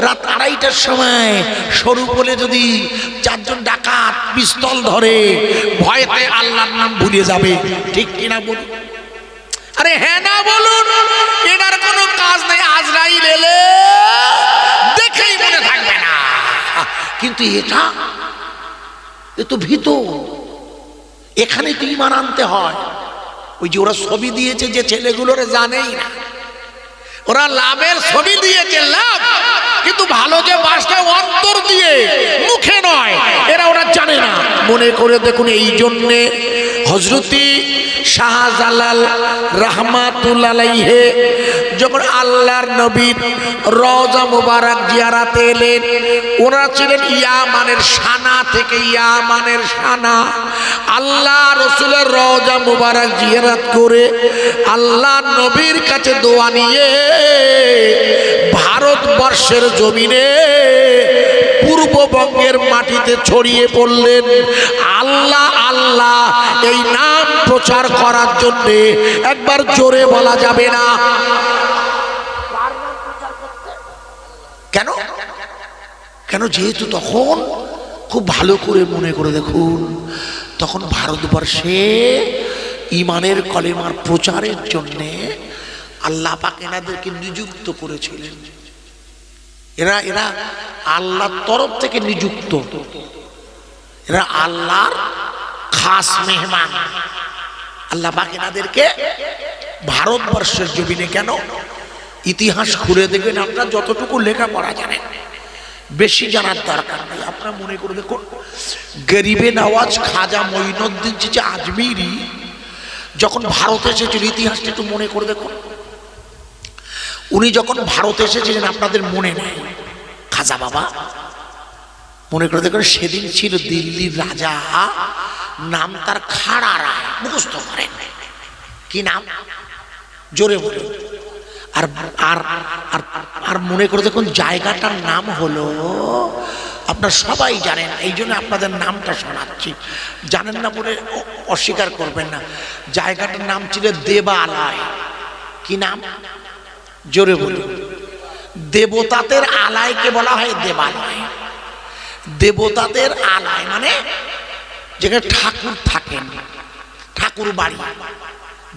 রাত 2:30টার সময় সরু বলে যদি 4 জন ডাকাত পিস্তল ধরে, ভয়তে আল্লাহর নাম ভুলে যাবে, ঠিক কিনা বলুন? আরে হ্যাঁ না বলুন? এটার কোনো কাজ নেই, আজরাইল এলে দেখেই মনে থাকবে না। কিন্তু এটা এ তো ভীত, এখানে তো ঈমান আনতে হয়। ওই যে ওরা ছবি দিয়েছে যে ছেলেগুলোরে জানেই না, ওরা লাভের ছবি দিয়েছে, লাভ, কিন্তু ভালো যে বাসটা অন্তর দিয়ে, মুখে নয়, এরা ওরা জানে না। মনে করে দেখুন, এই জন্যে হযরতি শাহজালাল রাহমাতুল্লাহ আলাইহি যখন আল্লাহর নবীর রওজা মুবারক জিয়ারাতে এলেন, ওনারা ছিলেন ইয়ামানের সানা থেকে, ইয়ামানের সানা। আল্লাহ রসুলের রওজা মুবারক জিয়ারত করে আল্লাহ নবীর কাছে দোয়া নিয়ে ভারতবর্ষের জমিনে পূর্ববঙ্গের মাটিতে ছড়িয়ে পড়লেন। আল্লাহ আল্লাহ এই নাম প্রচার করার জন্য। একবার জোরে বলা যাবে না? কেন? কেন? যেহেতু তখন খুব ভালো করে মনে করে দেখুন, তখন ভারতবর্ষে ঈমানের কলেমার প্রচারের জন্য আল্লাহ পাক এনাদেরকে নিযুক্ত করেছিলেন। এরা এরা আল্লাহর তরফ থেকে নিযুক্ত, এরা আল্লাহর খাস মেহমান। আল্লাহ পাক এনাদেরকে ভারতবর্ষের জমিনে, কেন ইতিহাস খুলে দেখবেন, আপনার যতটুকু লেখাপড়া জানেন, বেশি জানার দরকার নেই। আপনারা মনে করে দেখুন, গরিবে নওয়াজ খাজা মঈনুদ্দিন চিশতি আজমিরি যখন ভারতে এসেছিল, ইতিহাসটা একটু মনে করে দেখুন। উনি যখন ভারতে এসেছিলেন, আপনাদের মনে নেই, খাজা বাবা মনে করে দেখুন, সেদিন ছিল দিল্লির রাজা, নাম তার খাড়া রায়, মুখস্থ করেন। কি নাম? জোরে বলুন। আর আর আর মনে করে দেখুন, জায়গাটার নাম হলো, আপনারা সবাই জানেন, এই জন্য আপনাদের নামটা শোনাচ্ছি, জানেন না বলে অস্বীকার করবেন না। জায়গাটার নাম ছিল দেবালয়। কি নাম? জোরে বলুন। দেবতাদের আলয়কে বলা হয় দেবালয়। দেবতাদের আলয় মানে যেখানে ঠাকুর থাকেন, ঠাকুর বাড়ি।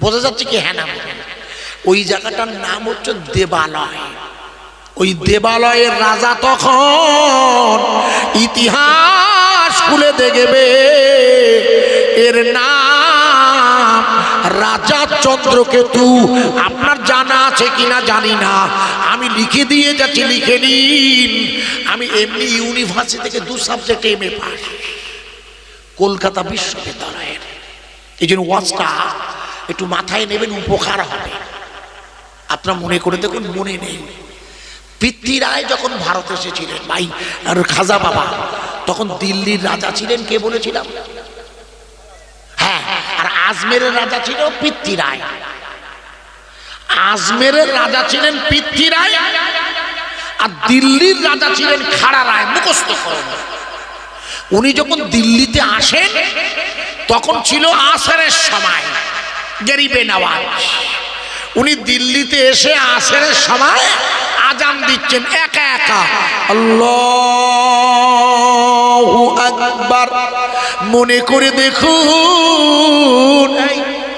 বোঝা যাচ্ছে কি? হ্যাঁ না? ওই জায়গাটার নাম হচ্ছে দেবালয়। ওই দেবালয়ের রাজা তখন ইতিহাস খুলে দেখবে, এর নাম রাজা রাজা চন্দ্রকেতু। আপনার জানা আছে কিনা জানি না, আমি লিখে দিয়ে যাচ্ছি, লিখে নিন। আমি এমনি ইউনিভার্সিটি থেকে 2 সাবজেক্টে এমএ পাস, কলকাতা বিশ্ববিদ্যালয়ের। এই জন্য ওয়াজটা একটু মাথায় নেবেন, উপকার হবে। আপনারা মনে করে দেখুন, মনে নেই পৃথ্বীরায় যখন ভারত এসেছিলেন ভাই, আর খাজা বাবা তখন দিল্লির রাজা ছিলেন, কে বলেছিলাম? হ্যাঁ, আর আজমেরের রাজা ছিল পৃথ্বীরায়। আজমেরের রাজা ছিলেন পৃথ্বীরায়, আর দিল্লির রাজা ছিলেন খাড়া রায়। মুখস্থ করুন। উনি যখন দিল্লিতে আসেন তখন ছিল আসরের সময়, গরিবে নওয়াজ। উনি দিল্লিতে এসে আসরের সময় আজান দিচ্ছেন একা একা, আল্লাহু আকবার। মনে করে দেখুন,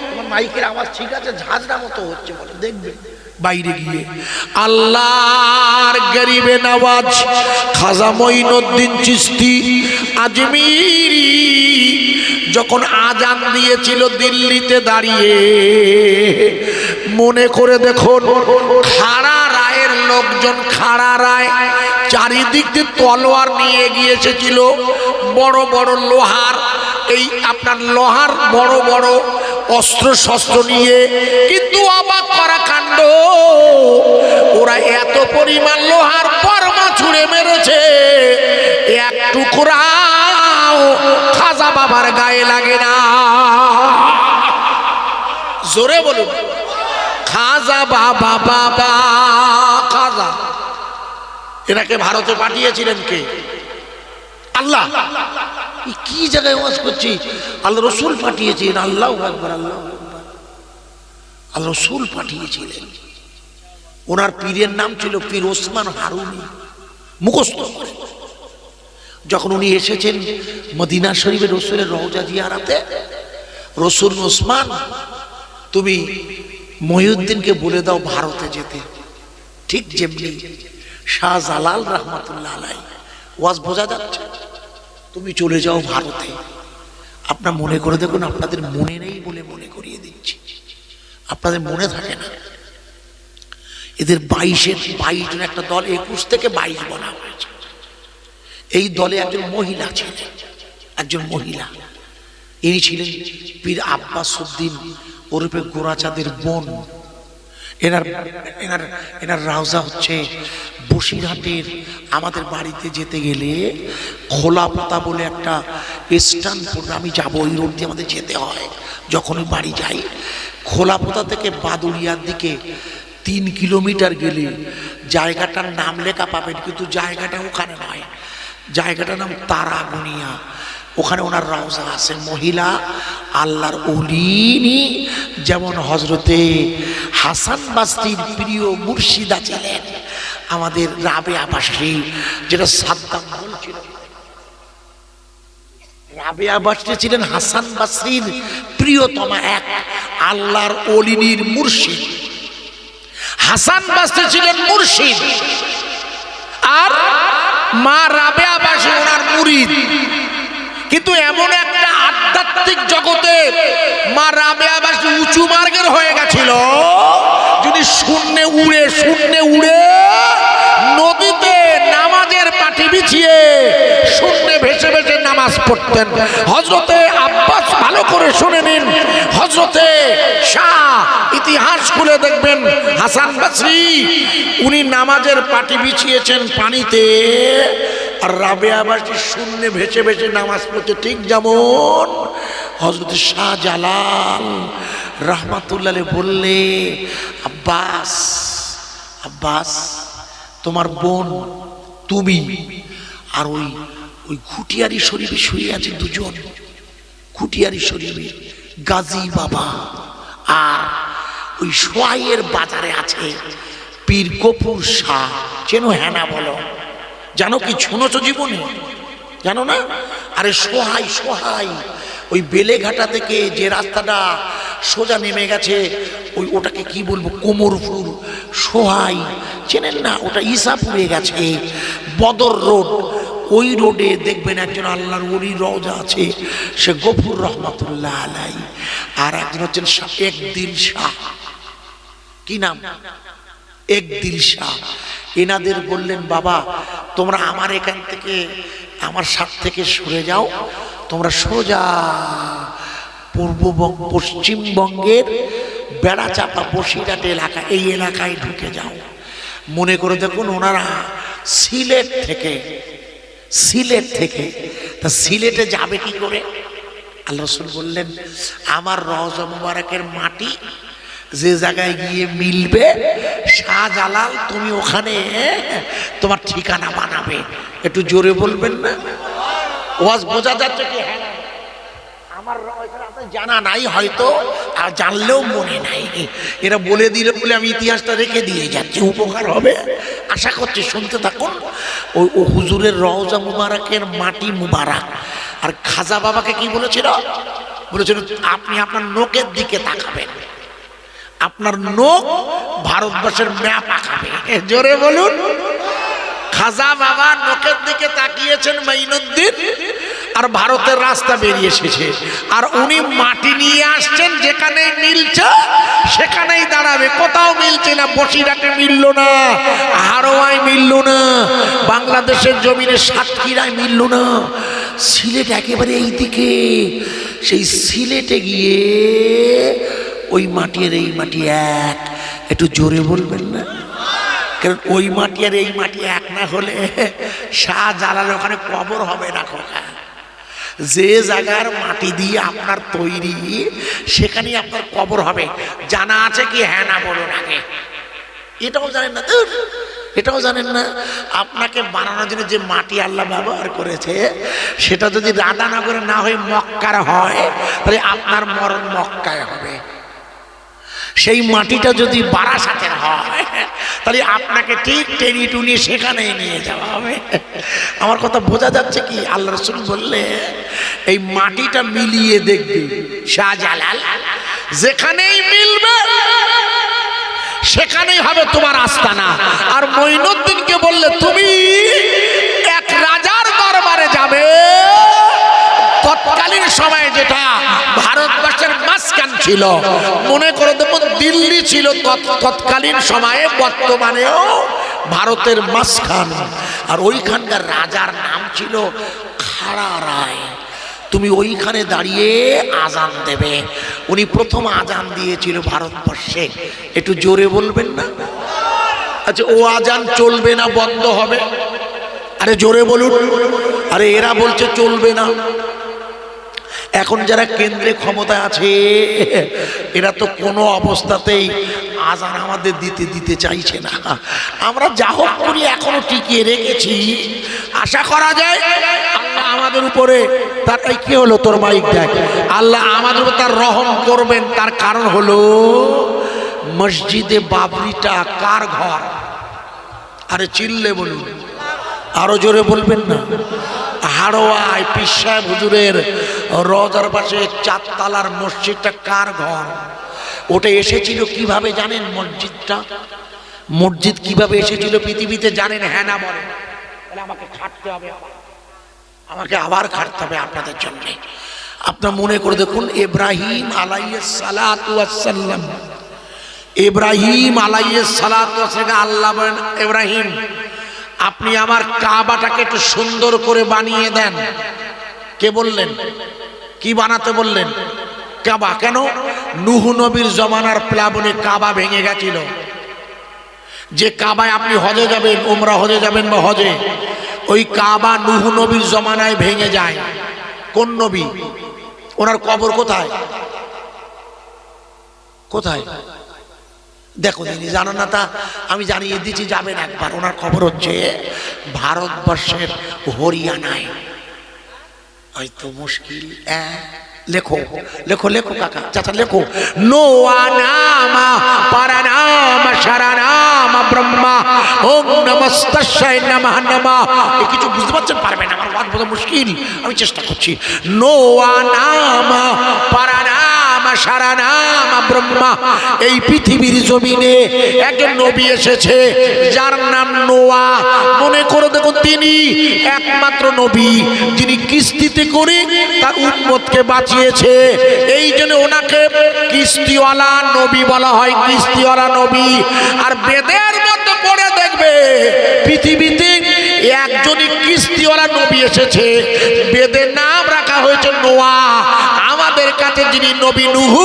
তোমার মাইকের আওয়াজ ঠিক আছে? ঝাঁঝরা মতো হচ্ছে, বলে দেখবে বাইরে গিয়ে। আল্লাহর গরিবে নওয়াজ খাজা মঈনুদ্দিন চিশতি আজমিরি যখন আজান দিয়েছিল দিল্লিতে দাঁড়িয়ে, মনে করে দেখুন, খাড়া রায়ের লোকজন, খাড়া রায় চারিদিক দিয়ে তলোয়ার নিয়ে গিয়ে এসেছিল, বড় বড় লোহার, এই আপনার লোহার বড় বড় অস্ত্র শস্ত্র নিয়ে। কিন্তু অবাক করা কাণ্ড, ওরা এত পরিমাণ লোহার পরমা ছুঁড়ে মেরেছে, এক টুকরাও খাজা বাবার গায়ে লাগে না। জোরে বলুন, খাজা বাবা, বাবা খাজা। এনাকে ভারতে পাঠিয়েছিলেন কে? আল্লাহ। কি জায়গায় ওয়াজ করছি? আল্লাহ রসুল পাঠিয়েছেন। আল্লাহু আকবার, আল্লাহু আকবার। আল্লাহ রসুল পাঠিয়েছিলেন। ওনার পীরের নাম ছিল পীর ওসমান হারুনি। মুখস্থ করে যখন উনি এসেছেন মদিনা শরীফে রসুলের রওজা জিয়ারাতে, রসুল, ওসমান তুমি মহিউদ্দিনকে বলে দাও ভারতে যেতে। ঠিক যেমনি শাহজালাল রহমাতুল্লাহ আলাইহি, ওয়াজ বোঝা যাচ্ছে? তুমি চলে যাও ভারতে। আপনার মনে করে দেখুন, আপনাদের মনে নেই বলে মনে করিয়ে দিচ্ছি, আপনাদের মনে থাকে না। এদের 22 জন একটা দল, 21 থেকে 22 বলা হয়েছে। এই দলে একজন মহিলা ছিলেন, একজন মহিলা। ইনি ছিলেন পীর আব্বাস উদ্দিন ওরফে গোরাচাঁদের বোন। এনার রাউজা হচ্ছে বসিরহাটের। আমাদের বাড়িতে যেতে গেলে খোলাপাতা বলে একটা স্ট্যান্ড পড়বে, আমি যাবো, ওই রোড দিয়ে আমাদের যেতে হয়। যখন ওই বাড়ি যাই, খোলাপাতা থেকে বাদুড়িয়ার দিকে 3 কিলোমিটার গেলে জায়গাটার নাম লেখা পাবেন, কিন্তু জায়গাটা ওখানে নয়, জায়গাটার নাম তারাগুনিয়া। ওখানে ওনার রওজা আছে। মহিলা আল্লাহর ওলি, যেমন হজরতে হাসান বাসরির প্রিয় মুর্শিদা ছিলেন আমাদের রাবেয়া বাসরি, যেটা সাদ্দাম বলছিল। রাবেয়া বাসরি ছিলেন হাসান বাসরির প্রিয়তমা এক আল্লাহর ওলির মুর্শিদ। হাসান বাসরি ছিলেন মুর্শিদ, আর মা রাবেয়া বাসরি ওনার মুরিদ। কিন্তু এমন একটা আধ্যাত্মিক জগতে মা রাবেয়া বাসরি উঁচু মার্গের হয়ে গেছিল, যদি শূন্যে উড়ে নদীতে নামাজের পাটি বিছিয়ে শূন্যে ভেসে ভেসে নামাজ পড়তেন। হযরতে আব্বাস, ভালো করে শুনে নিন, হযরতে শাহ, ইতিহাস খুলে দেখবেন হাসান বাসরি উনি নামাজের পাটি বিছিয়েছেন পানিতে, আর রাবেয়া বাসরি শূন্যে ভেসে ভেসে নামাজ পড়তে। ঠিক যেমন হযরত শাহজালাল রহমাতুল্লাহ বললে, আব্বাস, আব্বাস তোমার বোন, তুমি আর ওই ঘুটিয়ারি শরীফে শুয়ে আছে দুজন, ঘুটিয়ারি শরীফে গাজী বাবা, আর ওই সোয়াইয়ের বাজারে আছে পীর কপুর শাহ। চেনো? হ্যাঁ না বলো। জানো কি? শুনেছো জীবনে? জানো না? আরে সোহাই, সোহাই ওই বেলেঘাটা থেকে যে রাস্তাটা সোজা নেমে গেছে, ওটাকে কি বলবো, কোমরপুর, সোহাই চেনেন না? ওটা ঈসাপুরে গেছে, বদর রোড, ওই রোডে দেখবেন একজন আল্লাহর ওলি রওজা আছে, সে গফুর রহমাতুল্লাহ আলাই, আর একজন হচ্ছেন একদিল শাহ। কি নাম? একদিল শাহ। এনাদের বললেন, বাবা তোমরা আমার এখান থেকে, আমার সাথ থেকে সরে যাও, তোমরা সোজা পূর্ববঙ্গ পশ্চিমবঙ্গের বেড়াচাপা বসিরহাট এলাকা, এই এলাকায় ঢুকে যাও। মনে করে দেখুন ওনারা সিলেট থেকে, তা সিলেটে যাবে কি করে? আল্লাহ রাসূল বললেন, আমার রওজা মুবারকের মাটি যে জায়গায় গিয়ে মিলবে, শাহজালাল তুমি ওখানে তোমার ঠিকানা বানাবে। একটু জোরে বলবেন না? ওয়াজ বোঝা যাচ্ছে কি? হ্যাঁ, আমার জানা নাই হয়তো, আর জানলেও মনে নাই। এরা বলে দিলে বলে আমি ইতিহাসটা রেখে দিয়ে যাচ্ছি, উপকার হবে আশা করছি, শুনতে থাকুন। ওই হুজুরের রওজা মুবারকের মাটি মুবারক। আর খাজা বাবাকে কি বলেছিল? বলেছিল আপনি আপনার নোকের দিকে তাকাবেন, আপনার নোক ভারতবর্ষের ম্যাপ আঁকাবে। জোরে বলুন। খাজা বাবা নোকের দিকে তাকিয়েছেন মাইনুদ্দিন, আর ভারতের রাস্তা বেরিয়ে এসেছে, আর উনি মাটি নিয়ে আসছেন, যেখানে মিলছে সেখানেই দাঁড়াবে। কোথাও মিলছে না, বসিরহাটে মিলল না, হারোয়ায় মিলল না, বাংলাদেশের জমিনে সাতক্ষীরায় মিলল না, সিলেট একেবারে এই দিকে। সেই সিলেটে গিয়ে ওই মাটি আর এই মাটি এক। একটু জোরে বলবেন না? কারণ ওই মাটি আর এই মাটি এক না হলে শাহজালাল ওখানে কবর হবে না খোকা। যে জায়গার মাটি দিয়ে আপনার তৈরি, সেখানেই আপনার কবর হবে। জানা আছে কি? হ্যাঁ না বলুন আগে। এটাও জানেন না? এটাও জানেন না? আপনাকে বানানোর জন্য যে মাটি আল্লাহ ব্যবহার করেছে, সেটা যদি রাধানগরে না হয়ে মক্কার হয়, তাহলে আপনার মরণ মক্কায় হবে। সেই মাটিটা যদি বারাসাতের হয়, তাহলে আপনাকে ঠিক টেনে টুনিয়ে সেখানেই নিয়ে যাওয়া হবে। আমার কথা বোঝা যাচ্ছে কি? আল্লাহ রাসূল বললে এই মাটিটা মিলিয়ে দেখবি, শাহজালাল যেখানেই মিলবে সেখানেই হবে তোমার আস্তানা। আর মঈনুদ্দিনকে বললে তুমি এক রাজার দরবারে যাবে, তৎকালীন সময়ে যেটা ভারতবর্ষের মাঝখান ছিল, মনে করে দেব দিল্লি ছিল তৎকালীন সময়ে, বর্তমানেও ভারতের মাঝখান। আর ওইখানকার রাজার নাম ছিল খাড়া রায়। তুমি ওইখানে দাঁড়িয়ে আজান দেবে। উনি প্রথম আজান দিয়েছিল ভারতবর্ষে। একটু জোরে বলবেন না? আচ্ছা, ও আজান চলবে না, বন্ধ হবে? আরে জোরে বলুন। আরে এরা বলছে চলবে না। এখন যারা কেন্দ্রে ক্ষমতায় আছে, এরা তো কোনো অবস্থাতেই আজান আমাদের দিতে চাইছে না। আমরা যা হোক করি এখনো টিকিয়ে রেখেছি। আশা করা যায় আল্লাহ আমাদের উপরে তার, কি হলো তোর মাইক দেখ, আল্লাহ আমাদের উপর তার রহম করবেন। তার কারণ হলো মসজিদে বাবরিটা কার ঘর? আরে চিল্লে বলুন, আরো জোরে বলবেন না? হাড়োয়ায় পীর সাহেব হুজুরের রওজার পাশে 4 তলার মসজিদটা কার ঘর? ওটা এসেছিল কিভাবে জানেন? মসজিদ কিভাবে এসেছিল পৃথিবীতে জানেন? হ্যাঁ না বলেন? তাহলে আমাকে খাটতে হবে, আমাকে আবার খাটতে হবে আপনাদের জন্য। আপনার মনে করে দেখুন, ইব্রাহিম আলাইহিস সালাতু ওয়াস সালাম, ইব্রাহিম আলাইহিস সালাতু ওয়াস সালাম, আল্লাহ বলেন ইব্রাহিম আপনি আমার কাবাটাকে একটু সুন্দর করে বানিয়ে দেন। কে বললেন? কি বানাতে বললেন? কাবা। কেন? নূহ নবীর জমানার প্লাবনে কাবা ভেঙে গেছিল। যে কাবায় আপনি হজে যাবেন, উমরা হজে যাবেন বা হজে, ওই কাবা নূহ নবীর জমানায় ভেঙে যায়। কোন নবী? ওনার কবর কোথায়? কোথায় দেখো দিদি, জানো না? তা আমি জানিয়ে দিচ্ছি, যাবেন একবার। ওনার খবর হচ্ছে ভারতবর্ষের হরিয়ানায়। হয়তো মুশকিল। লেখো লেখো লেখো কাকা, চাচা লেখো। নোয়া নামা পারানাম শারানাম ব্রহ্মা ওম নমস্তাস্যায় নমঃ নমঃ। কিছু বুঝতে পারছেন? পারবেন? আমার ওয়াজ বোঝা মুশকিল, আমি চেষ্টা করছি। নোয়া নামা পারানাম শারানাম ব্রহ্মা, এই পৃথিবীর জমিনে একজন নবী এসেছে যার নাম নোয়াহ। মনে করে দেখুন, তিনি একমাত্র নবী যিনি কিস্তিতে করে তার উম্মতকে বাঁচিয়েছে। এই জন্য ওনাকে কিস্তিওয়ালা নবী বলা হয়, কিস্তিওয়ালা নবী। আর বেদের মধ্যে পড়ে দেখবে পৃথিবীতে একজনই কিস্তিওয়ালা নবী এসেছে, বেদের নাম রাখা হয়েছে নোয়াহ। আমাদের কাছে যিনি নবী নূহ,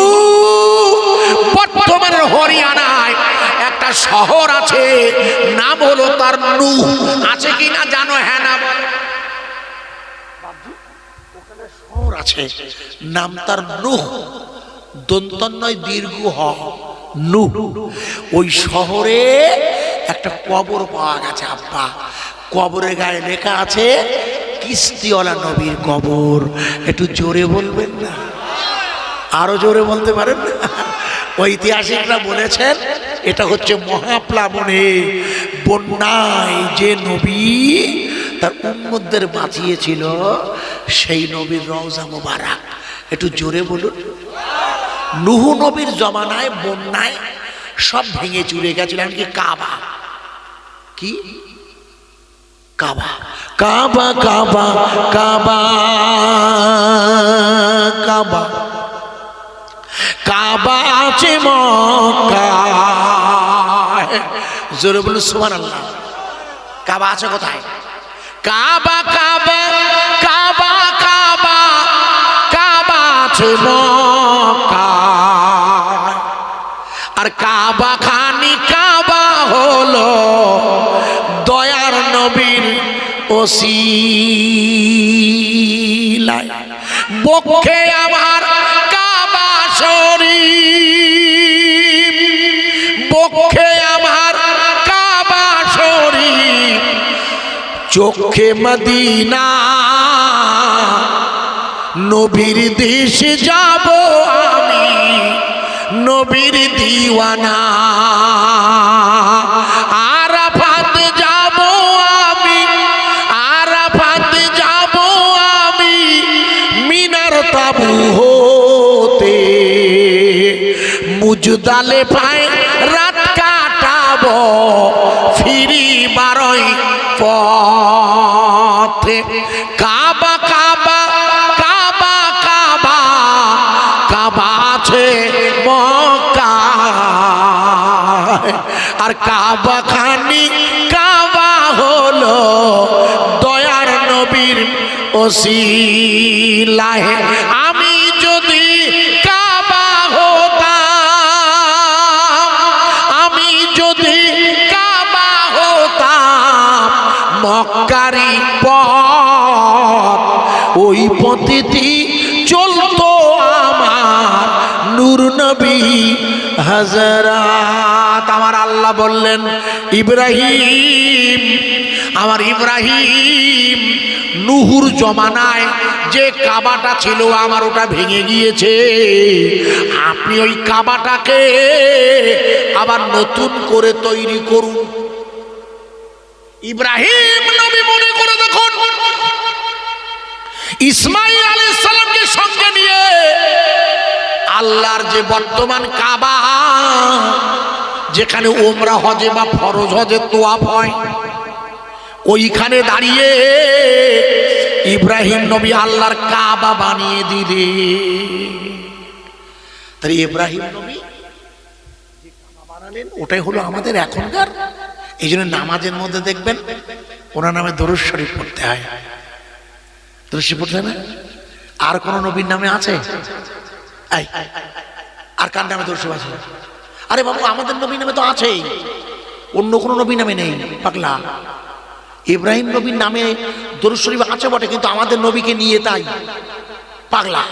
বর্তমানের হরিয়ানায় একটা শহর আছে, নাম হলো তার নূহ। আছে কি না জানো? হ্যাঁ না, ওখানে শহর আছে, নাম তার নূহ, দন্ত নয় দীর্ঘ হ, নূহ। ওই শহরে একটা কবর পাওয়া গেছে আব্বা। কবরের গায়ে লেখা আছে কিস্তিওয়ালা নবীর কবর। একটু জোরে বলবেন না? আরো জোরে বলতে পারেন না? ঐতিহাসিকরা বলেছেন এটা হচ্ছে মহাপ্লাবনে, বন্যায় যে নবী তার উম্মতদের বাঁচিয়েছিল, সেই নবীর রওজা মোবারক। একটু জোরে বলুন। নূহ নবীর জমানায় বন্যায় সব ভেঙে চুরে গেছিল, এমনকি কাবা। কি কাবা? কাবা কাবা কাবা কাবা কাবা আছে মক্কায়। জোরে বলুন সুবহানাল্লাহ। কাবা আছে কোথায়? কাবা কাবা কাবা কাবা কাবা আছে মক্কায়। আর কাবা খানি কাবা হলো দয়ার নবীর ওসিলায়। বক্ষে আমার কাবা শরীফ, বক্ষে আমার কাবা শরীফ, চোখে মদিনা, নবীর দেশে যাব আমি, নবীর দিওয়ানা। আরাফাত যাব আমি, আরাফাত যাব আমি, মিনার তাবু হতে মুজদালে পায় রাত কাটাবো, ফিরি বারোই পথে। কাবা কাবা কাবা কাবা কাবা আছে মক্কায়। আর কাবা খানি কাবা হলো দয়ার নবীর ওসিলায়। আমি যদি কাবা হতাম, আমি যদি কাবা হতাম, মক্কারি পথ ওই পথেই চলতো আমার নূর নবী হাজরাত। আমার আল্লাহ বললেন ইব্রাহিম, আমার ইব্রাহিম নূহুর জমানায় যে কাবাটা ছিল আমার ওটা ভেঙে গিয়েছে, আপনি ওই কাবাটাকে আবার নতুন করে তৈরি করুন। ইব্রাহিম নবী মনে করে দেখুন, ইসমাইল আলাইহিস সালামকে সঙ্গে নিয়ে আল্লাহর যে বর্তমান কাবা, যেখানে ওমরা হজে বা ফরজ হজে তোয়াফ হয়, ওইখানে দাঁড়িয়ে ইব্রাহিম নবী আল্লাহর কাবা বানিয়ে দিলেন। তাই ইব্রাহিম নবী যে কাবা বানালেন ওটাই হলো আমাদের এখনকার। এই জন্য নামাজের মধ্যে দেখবেন ওনার নামে দরুদ শরীফ পড়তে হয়। দরুদ শরীফ পড়তে হয় না? আর কোন নবীর নামে আছে? আর কার নামে দরুদ শরীফ আছে? আরে বাবু, আমাদের নবীর নামে তো আছেই, অন্য কোন নবীর নামে নেই পাগলা। ইব্রাহিম নবীর নামে দরুদ শরীফ আছে বটে, কিন্তু আমাদের নবীকে নিয়ে তাই পাগলা।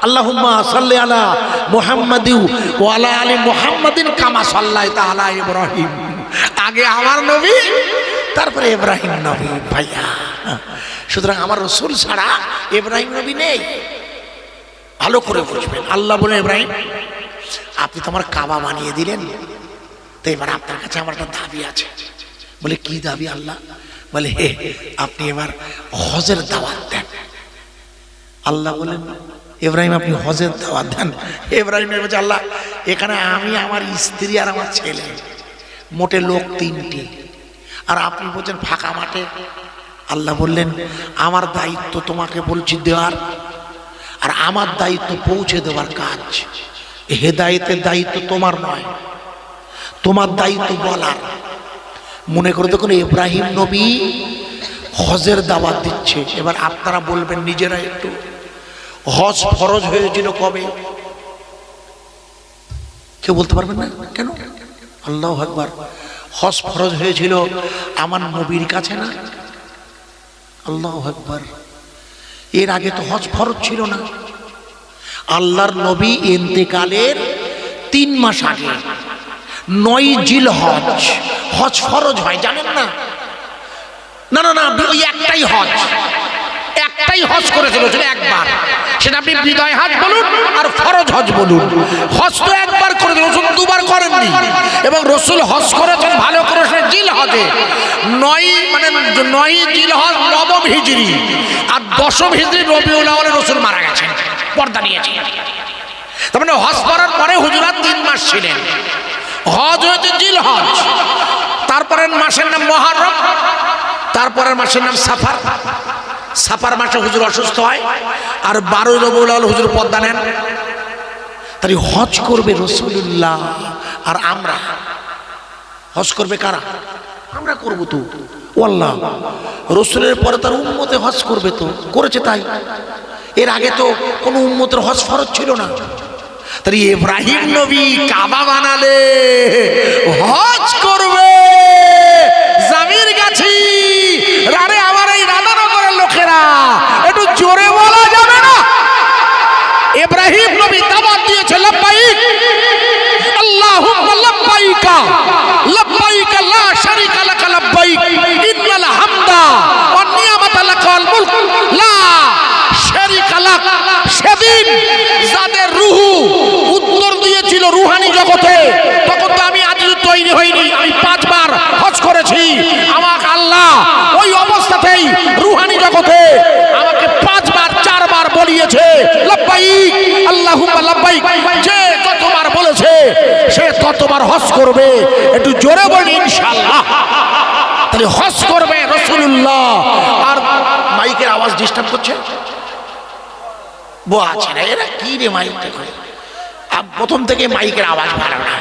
আল্লাহুম্মা সাল্লি আলা মুহাম্মাদিন ওয়া আলা আলি মুহাম্মাদিন কামা সাল্লাইতা আলা ইব্রাহিম। আগে আমার নবী, তারপরে ইব্রাহিম নবী। ভাইয়া, সুতরাং আমার রাসূল ছাড়া ইব্রাহিম নবী নেই। ভালো করে বুঝবেন। আল্লাহ বলে, ইব্রাহিম আপনি তো আমার কাবা বানিয়ে দিলেন, তো এবার আপনার কাছে আমার একটা দাবি আছে। বলে কি দাবি আল্লাহ? বলে হে, আপনি এবার হজের দাওয়াত দেন। আল্লাহ বলেন ইব্রাহিম আপনি হজের দাওয়াত দেন। ইব্রাহিম বলছে আল্লাহ এখানে আমি, আমার স্ত্রী আর আমার ছেলে, মোটে লোক 3টে, আর আপনি বলছেন ফাঁকা মাঠে। আল্লাহ বললেন আমার দায়িত্ব তোমাকে বলছি দেওয়ার, আর আমার দায়িত্ব পৌঁছে দেওয়ার কাজ। হেদায়েতের দায়িত্ব তোমার নয়, তোমার দায়িত্ব বলার। মনে করে দেখুন ইব্রাহিম নবী হজের দাওয়াত দিচ্ছে। এবার আপনারা বলবেন নিজেরা একটু, হজ ফরজ হয়েছিল কবে? কেউ বলতে পারবেন না কেন? আল্লাহু আকবার। হজ ফরজ হয়েছিল আমার নবীর কাছে না? আল্লাহু আকবার। এর আগে তো হজ ফরজ ছিল না। আল্লাহর নবী ইন্তেকালের 3 মাস আগে 9 জিলহজ হজ ফরজ হয়, জানেন না? না না না, ওই একটাই হজ করেছিল, সেটা একবার। সেটা আপনি বিদায় হজ বলুন আর ফরজ হজ বলুন, হজ তো একবার করেছেন, রসুল 2বার করেননি। এবং রসুল হজ করেছেন ভালো করে জিলহজে, 9 জিলহজ 9ম হিজরি, আর 10ম হিজরি রবিউল আউয়ালে রসুল মারা গেছেন, পর্দা নিয়েছেন। তার মানে হজ করার পরে হুজুরাত 3 মাস ছিলেন। হজ হয়েছে জিলহজ, তারপরের মাসের নাম মুহররম, তারপরের মাসের নাম সাফার। সাফার মাসে হুজুর অসুস্থ হয়, আর 12 রবিউল আউয়াল হুজুর পর্দা নেন। তাই হজ করবে রাসূলুল্লাহ, আর আমরা হজ করবে কারা? আমরা করব তো। আল্লাহ রাসূলের পরে তার উম্মতে হজ করবে তো, করেছে তাই। এর আগে তো কোনো উম্মতের হজ ফরজ ছিল না। তাই ইব্রাহিম নবী কাবা বানালে হজ করবে জামির গাছি। আরে আমার এই রাধানগরের লোকেরা একটু জোরে বলা যাবে না? ইব্রাহিম নবী দাওয়াত দিয়েছে লব্বাইক আল্লাহুম্মা লব্বাইকা লব্বাইক লা শারীকা লাক লব্বাইক ইন্নাল হামদা ওয়ান নি'মাতা লাকাল মুলক লা শারীকা লাক। সেদিন যাদের রূহ উত্তর দিয়েছিল রূহানি জগতে, তখন তো আমি আজ তৈরি হইনি, আমি 5 বার হজ করেছি। আমাকে আল্লাহ ওই অবস্থাতেই রূহানি জগতে আমাকে 5 বার 4 বার বলিয়েছে লব্বাইক আল্লাহুম্মা লব্বাইক। যে যতবার বলেছে সে ততবার হজ করবে। একটু জোরে বলি ইনশাআল্লাহ। তাহলে হজ করবে রাসূলুল্লাহ। আর মাইকের আওয়াজ ডিস্টার্ব করছে, বো আছে না, এরা কি রে মাইকটা করে? প্রথম থেকে মাইকের আওয়াজ ভালো না,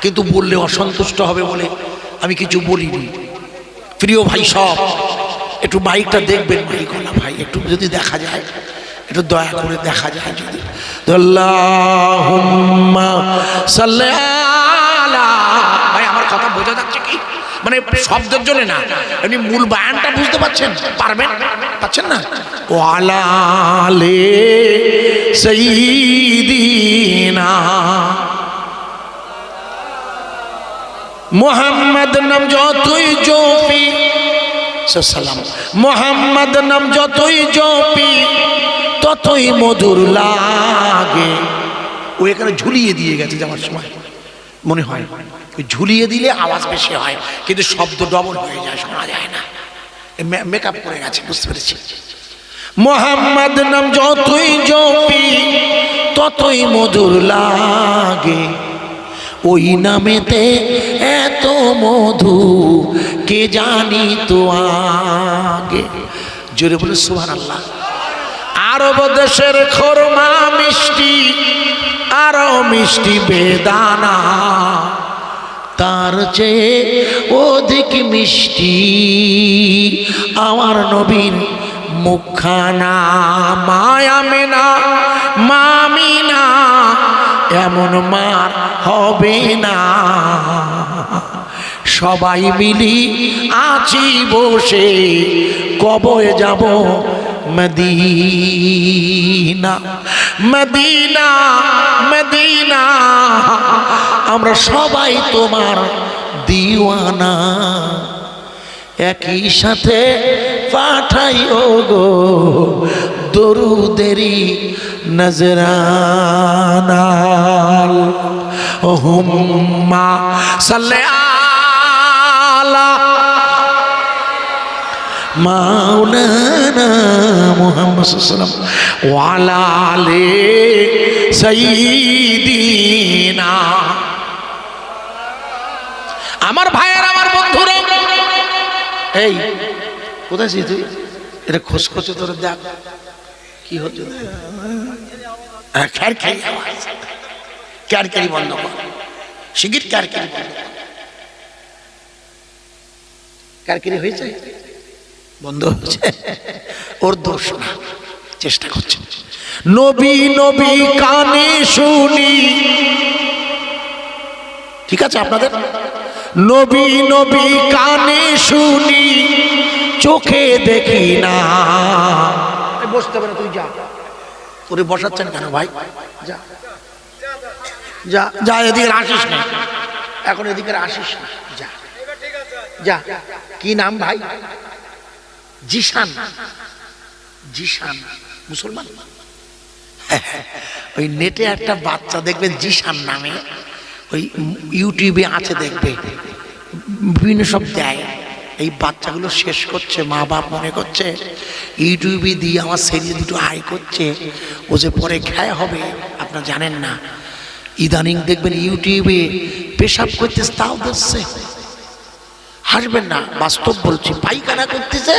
কিন্তু বললে অসন্তুষ্ট হবে বলে আমি কিছু বলিনি। প্রিয় ভাই সব একটু মাইকটা দেখবেন, মাইকওয়ালা ভাই একটু যদি দেখা যায়, একটু দয়া করে দেখা যায় যদি। আল্লাহুম্মা সাল্লি আলা। ভাই আমার কথা বোঝা যাচ্ছে কি? মানে শব্দের জন্য না, আপনি মূল বায়ানটা বুঝতে পারছেন? পাচ্ছেন না? ওয়ালা আলে সাইয়্যিদিনা মুহাম্মদ নাম যতই জপি, সালাম মুহাম্মদ নাম যতই জপি ততই মধুর লাগে। ও এখানে ঝুলিয়ে দিয়ে গেছে যাওয়ার সময়, মনে হয় ঝুলিয়ে দিলে আওয়াজ বেশি হয়, কিন্তু শব্দ ডবল হয়ে যায়, শোনা যায় না। মেকআপ করে গেছে, বুঝতে পেরেছি। মুহাম্মদ নাম যতই জপি ততই মধুর লাগে, ওই নামেতে এত মধু কে জানি তো আগে। জোরে বলে সুবহানাল্লাহ। আরব দেশের খরমা মিষ্টি, আরো মিষ্টি বেদানা, তার চেয়ে অধিক মিষ্টি আমার নবীর মুখখানা। মায়া মেনা মামিনা এমন মার হবে না, সবাই মিলি আছি বসে কবে যাব মদিনা। মদিনা মদিনা আমরা সবাই তোমার দিওয়ানা, একই সাথে পাঠাইও গো দরুদেরি নজরানা। হুম্মা সাল্লি আলা মাওলানা মুহাম্মদ সাল্লাল্লাহু আলাইহি ওয়া আলা আলি সাইয়্যিদিনা। আমার ভাইয়ের, আমার বন্ধুরা, এই কোথায় ছিস তুই? এটা খসখসে তোর দেখ কি হচ্ছে। খ্যারখ্যারি আওয়াজ, খ্যারখ্যারি বন্ধ কর, শিগগির খ্যারখ্যারি বন্ধ কর। খ্যারখ্যারি হয়েছে, বন্ধ হচ্ছে, ওর দোষ না, চেষ্টা করছে। নবী নবী কানে শুনি, ঠিক আছে আপনাদের? নবী নবী কানে শুনি, চোখে দেখি না। বসতে পারে, তুই যা। তোরে বসাচ্ছেন কেন ভাই? যা যা যা, এদিকে আসিস না, এখন এদিকে আসিস না, যা যা। কি নাম ভাই? জিশান। জিশান মুসলমান? ওই নেটে একটা বাচ্চা দেখবেন জিশান নামে, ওই ইউটিউবে আছে, দেখবে বিভিন্ন সব দেয়। এই বাচ্চাগুলো শেষ করছে, মা বাপ মনে করছে ইউটিউবে দিয়ে আমার শরীরে দুটো আয় করছে, ও যে পরে খায় হবে। আপনারা জানেন না, ইদানিং দেখবেন ইউটিউবে পেশাব করতেছে, তাও দিচ্ছে। হাসবেন না, বাস্তব বলছি। পায়খানা করতেছে,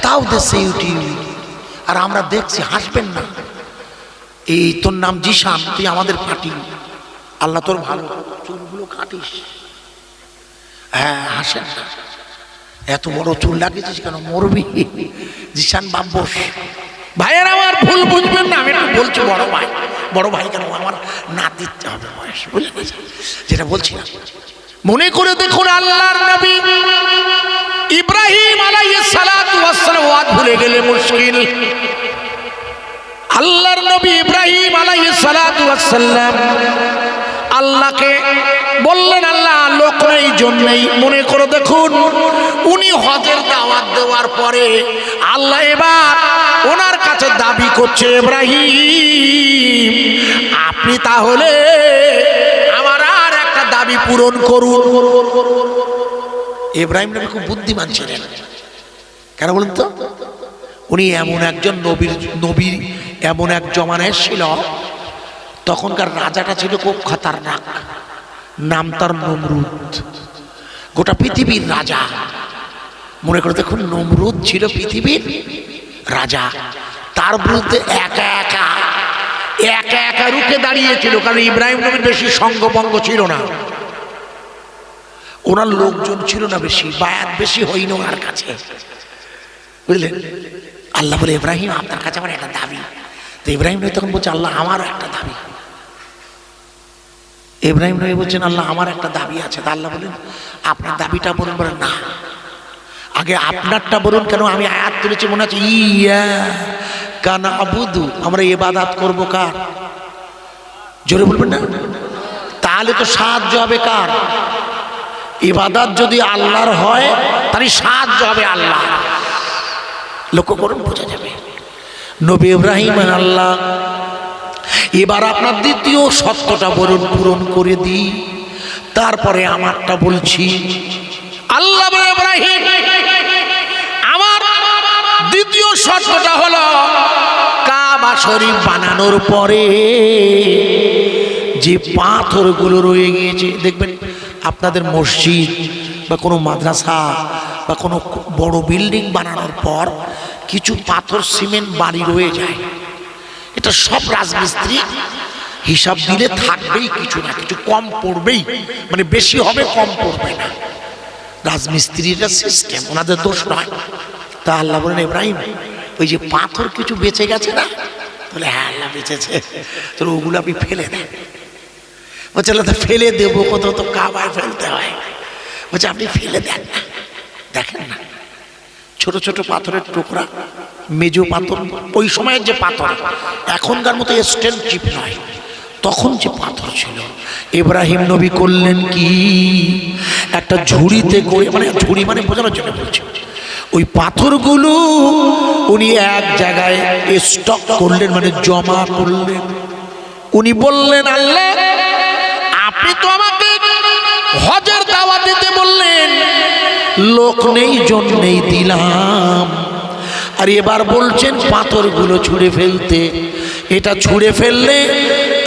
তাও দিচ্ছে ইউটিউবে, আর আমরা দেখছি। হাসবেন না। এই তোর নাম জিশান, তুই আমাদের পার্টি, আল্লাহ তোর ভালো, চুলগুলো কাটিস। হ্যাঁ, হাসেন না। এত বড় চুল লাগিয়েছিস কেন? মরবি। জিশান বাব্বস। ভাইয়ের আমার, ভুল বুঝবেন না, আমি একটু বলছি বড় ভাই। বড় ভাই কেন? আমার না দিতে হবে বয়স, বুঝলেন? যেটা বলছি না, মনে করে দেখুন, আল্লাহর নবী ইব্রাহিম আলাইহিস সালাতু ওয়াস সালাম, ওয়াজ ভুলে গেলে মুশকিল। আল্লাহর নবী ইব্রাহিম আলাইহিস সালাতু ওয়াস সালাম আল্লাহকে বললেন, আল্লাহ লোক নেই, জন্যই। মনে করে দেখুন, উনি হজের দাওয়াত দেওয়ার পরে আল্লাহ এবার ওনার কাছে দাবি করছে, ইব্রাহিম আপনি তাহলে আমার আর একটা দাবি পূরণ করুন। ইব্রাহিম নবী খুব বুদ্ধিমান ছিলেন। কেন বলুন তো? উনি এমন একজন নবীর এমন এক জমানায় ছিল, তখনকার রাজাটা ছিল খুব খতরনাক, নাম তার নমরুদ। গোটা পৃথিবীর রাজা। মনে করে দেখুন, নমরুদ ছিল পৃথিবীর রাজা। তার বিরুদ্ধে একা একা রুখে দাঁড়িয়েছিল, কারণ ইব্রাহিম নবীর বেশি সঙ্গভঙ্গ ছিল না, ওনার লোকজন ছিল না বেশি, বায়াত বেশি হয়নি ওনার কাছে, বুঝলেন? আল্লাহ বলে, ইব্রাহিম আপনার কাছে আমার একটা দাবি। তো ইব্রাহিম নবী তখন বলছে, আল্লাহ আমারও একটা দাবি। ইব্রাহিম নবী বলছেন, আল্লাহ আমার একটা দাবি আছে। তা আল্লাহ বলেন, আপনার দাবিটা বলুন। বলেন না, আগে আপনারটা বলুন। কেন? আমি আয়াত তুলেছি, মনে আছে, ইয়া কানা আবুদু, আমরা ইবাদত করব কার? জোরে বলবেন না? তাহলে তো সাহায্য হবে কার? ইবাদত যদি আল্লাহর হয়, তাহলে সাহায্য হবে আল্লাহ। লক্ষ্য করুন, বোঝা যাবে। নবী ইব্রাহিম, আল্লাহ এবার আপনার দ্বিতীয় সত্যটা বলুন, পূরণ করে দিই, তারপরে আমারটা বলছি। আল্লাহ বলে, ইব্রাহিম আমার দ্বিতীয় শর্তটা হলো, কাবা শরীফ বানানোর পরে যে পাথরগুলো রয়ে গিয়েছে, দেখবেন আপনাদের মসজিদ বা কোনো মাদ্রাসা বা কোনো বড় বিল্ডিং বানানোর পর কিছু পাথর সিমেন্ট বাড়ি রয়ে যায়। এটা সব রাজমিস্ত্রি হিসাব দিলে থাকবেই, কিছু না কিছু কম পড়বেই, মানে বেশি হবে, কম পড়বে না। রাজমিস্ত্রিটা সিস্টেম, ওনাদের দোষ নয়। তা আল্লাহ বলেন, ইব্রাহিম ওই যে পাথর কিছু বেঁচে গেছে না? বলে, হ্যাঁ আল্লাহ বেঁচেছে। তো ওগুলো আপনি ফেলে দেন। বলছে, আল্লাহ ফেলে দেবো কত? তো কাবায় ফেলতে হয়। বলছে, আপনি ফেলে দেন না। দেখেন না, ছোট ছোট পাথরের টুকরা, মেজো পাথর, ওই সময়ের যে পাথর, এখনকার মতো স্টেন চিপ নয়, তখন যে পাথর ছিল। ইব্রাহিম নবী করলেন কি, একটা ঝুড়িতে করে, মানে ঝুড়ি মানে বোঝানোর জন্য বলছি, ওই পাথরগুলো উনি এক জায়গায় স্টক করলেন, মানে জমা করলেন। উনি বললেন, আল্লাহ আপনি তো আমাকে হজের দাওয়াত দিতে বললেন, লোক নেই জন্যই দিলাম, আর এবার বলছেন পাথরগুলো ছুঁড়ে ফেলতে। এটা ছুঁড়ে ফেললে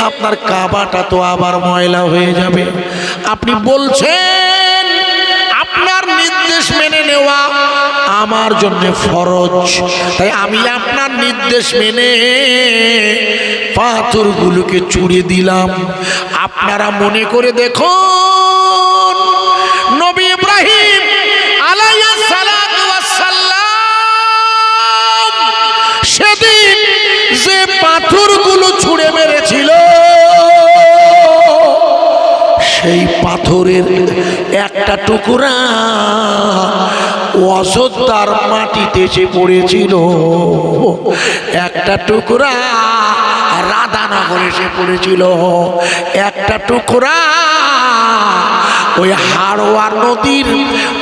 আপনার কাবাটা তো আবার ময়লা হয়ে যাবে। আপনি বলছেন আপনার নির্দেশ মেনে নেওয়া আমার জন্য ফরজ, তাই আমি আপনার নির্দেশ মেনে পাথরগুলোকে ছুঁড়ে দিলাম। আপনারা মনে করে দেখুন নবী ইব্রাহিম আলাইহিস সালাতু ওয়াস সালাম সেদিন যে পাথরগুলো ছুঁড়ে মেরেছিল সেই পাথরের একটা টুকরা অযোধ্যার মাটিতে এসে পড়েছিল, একটা টুকরা রাধানগরে এসে পড়েছিল, একটা টুকরা ওই হাড়োয়ার নদীর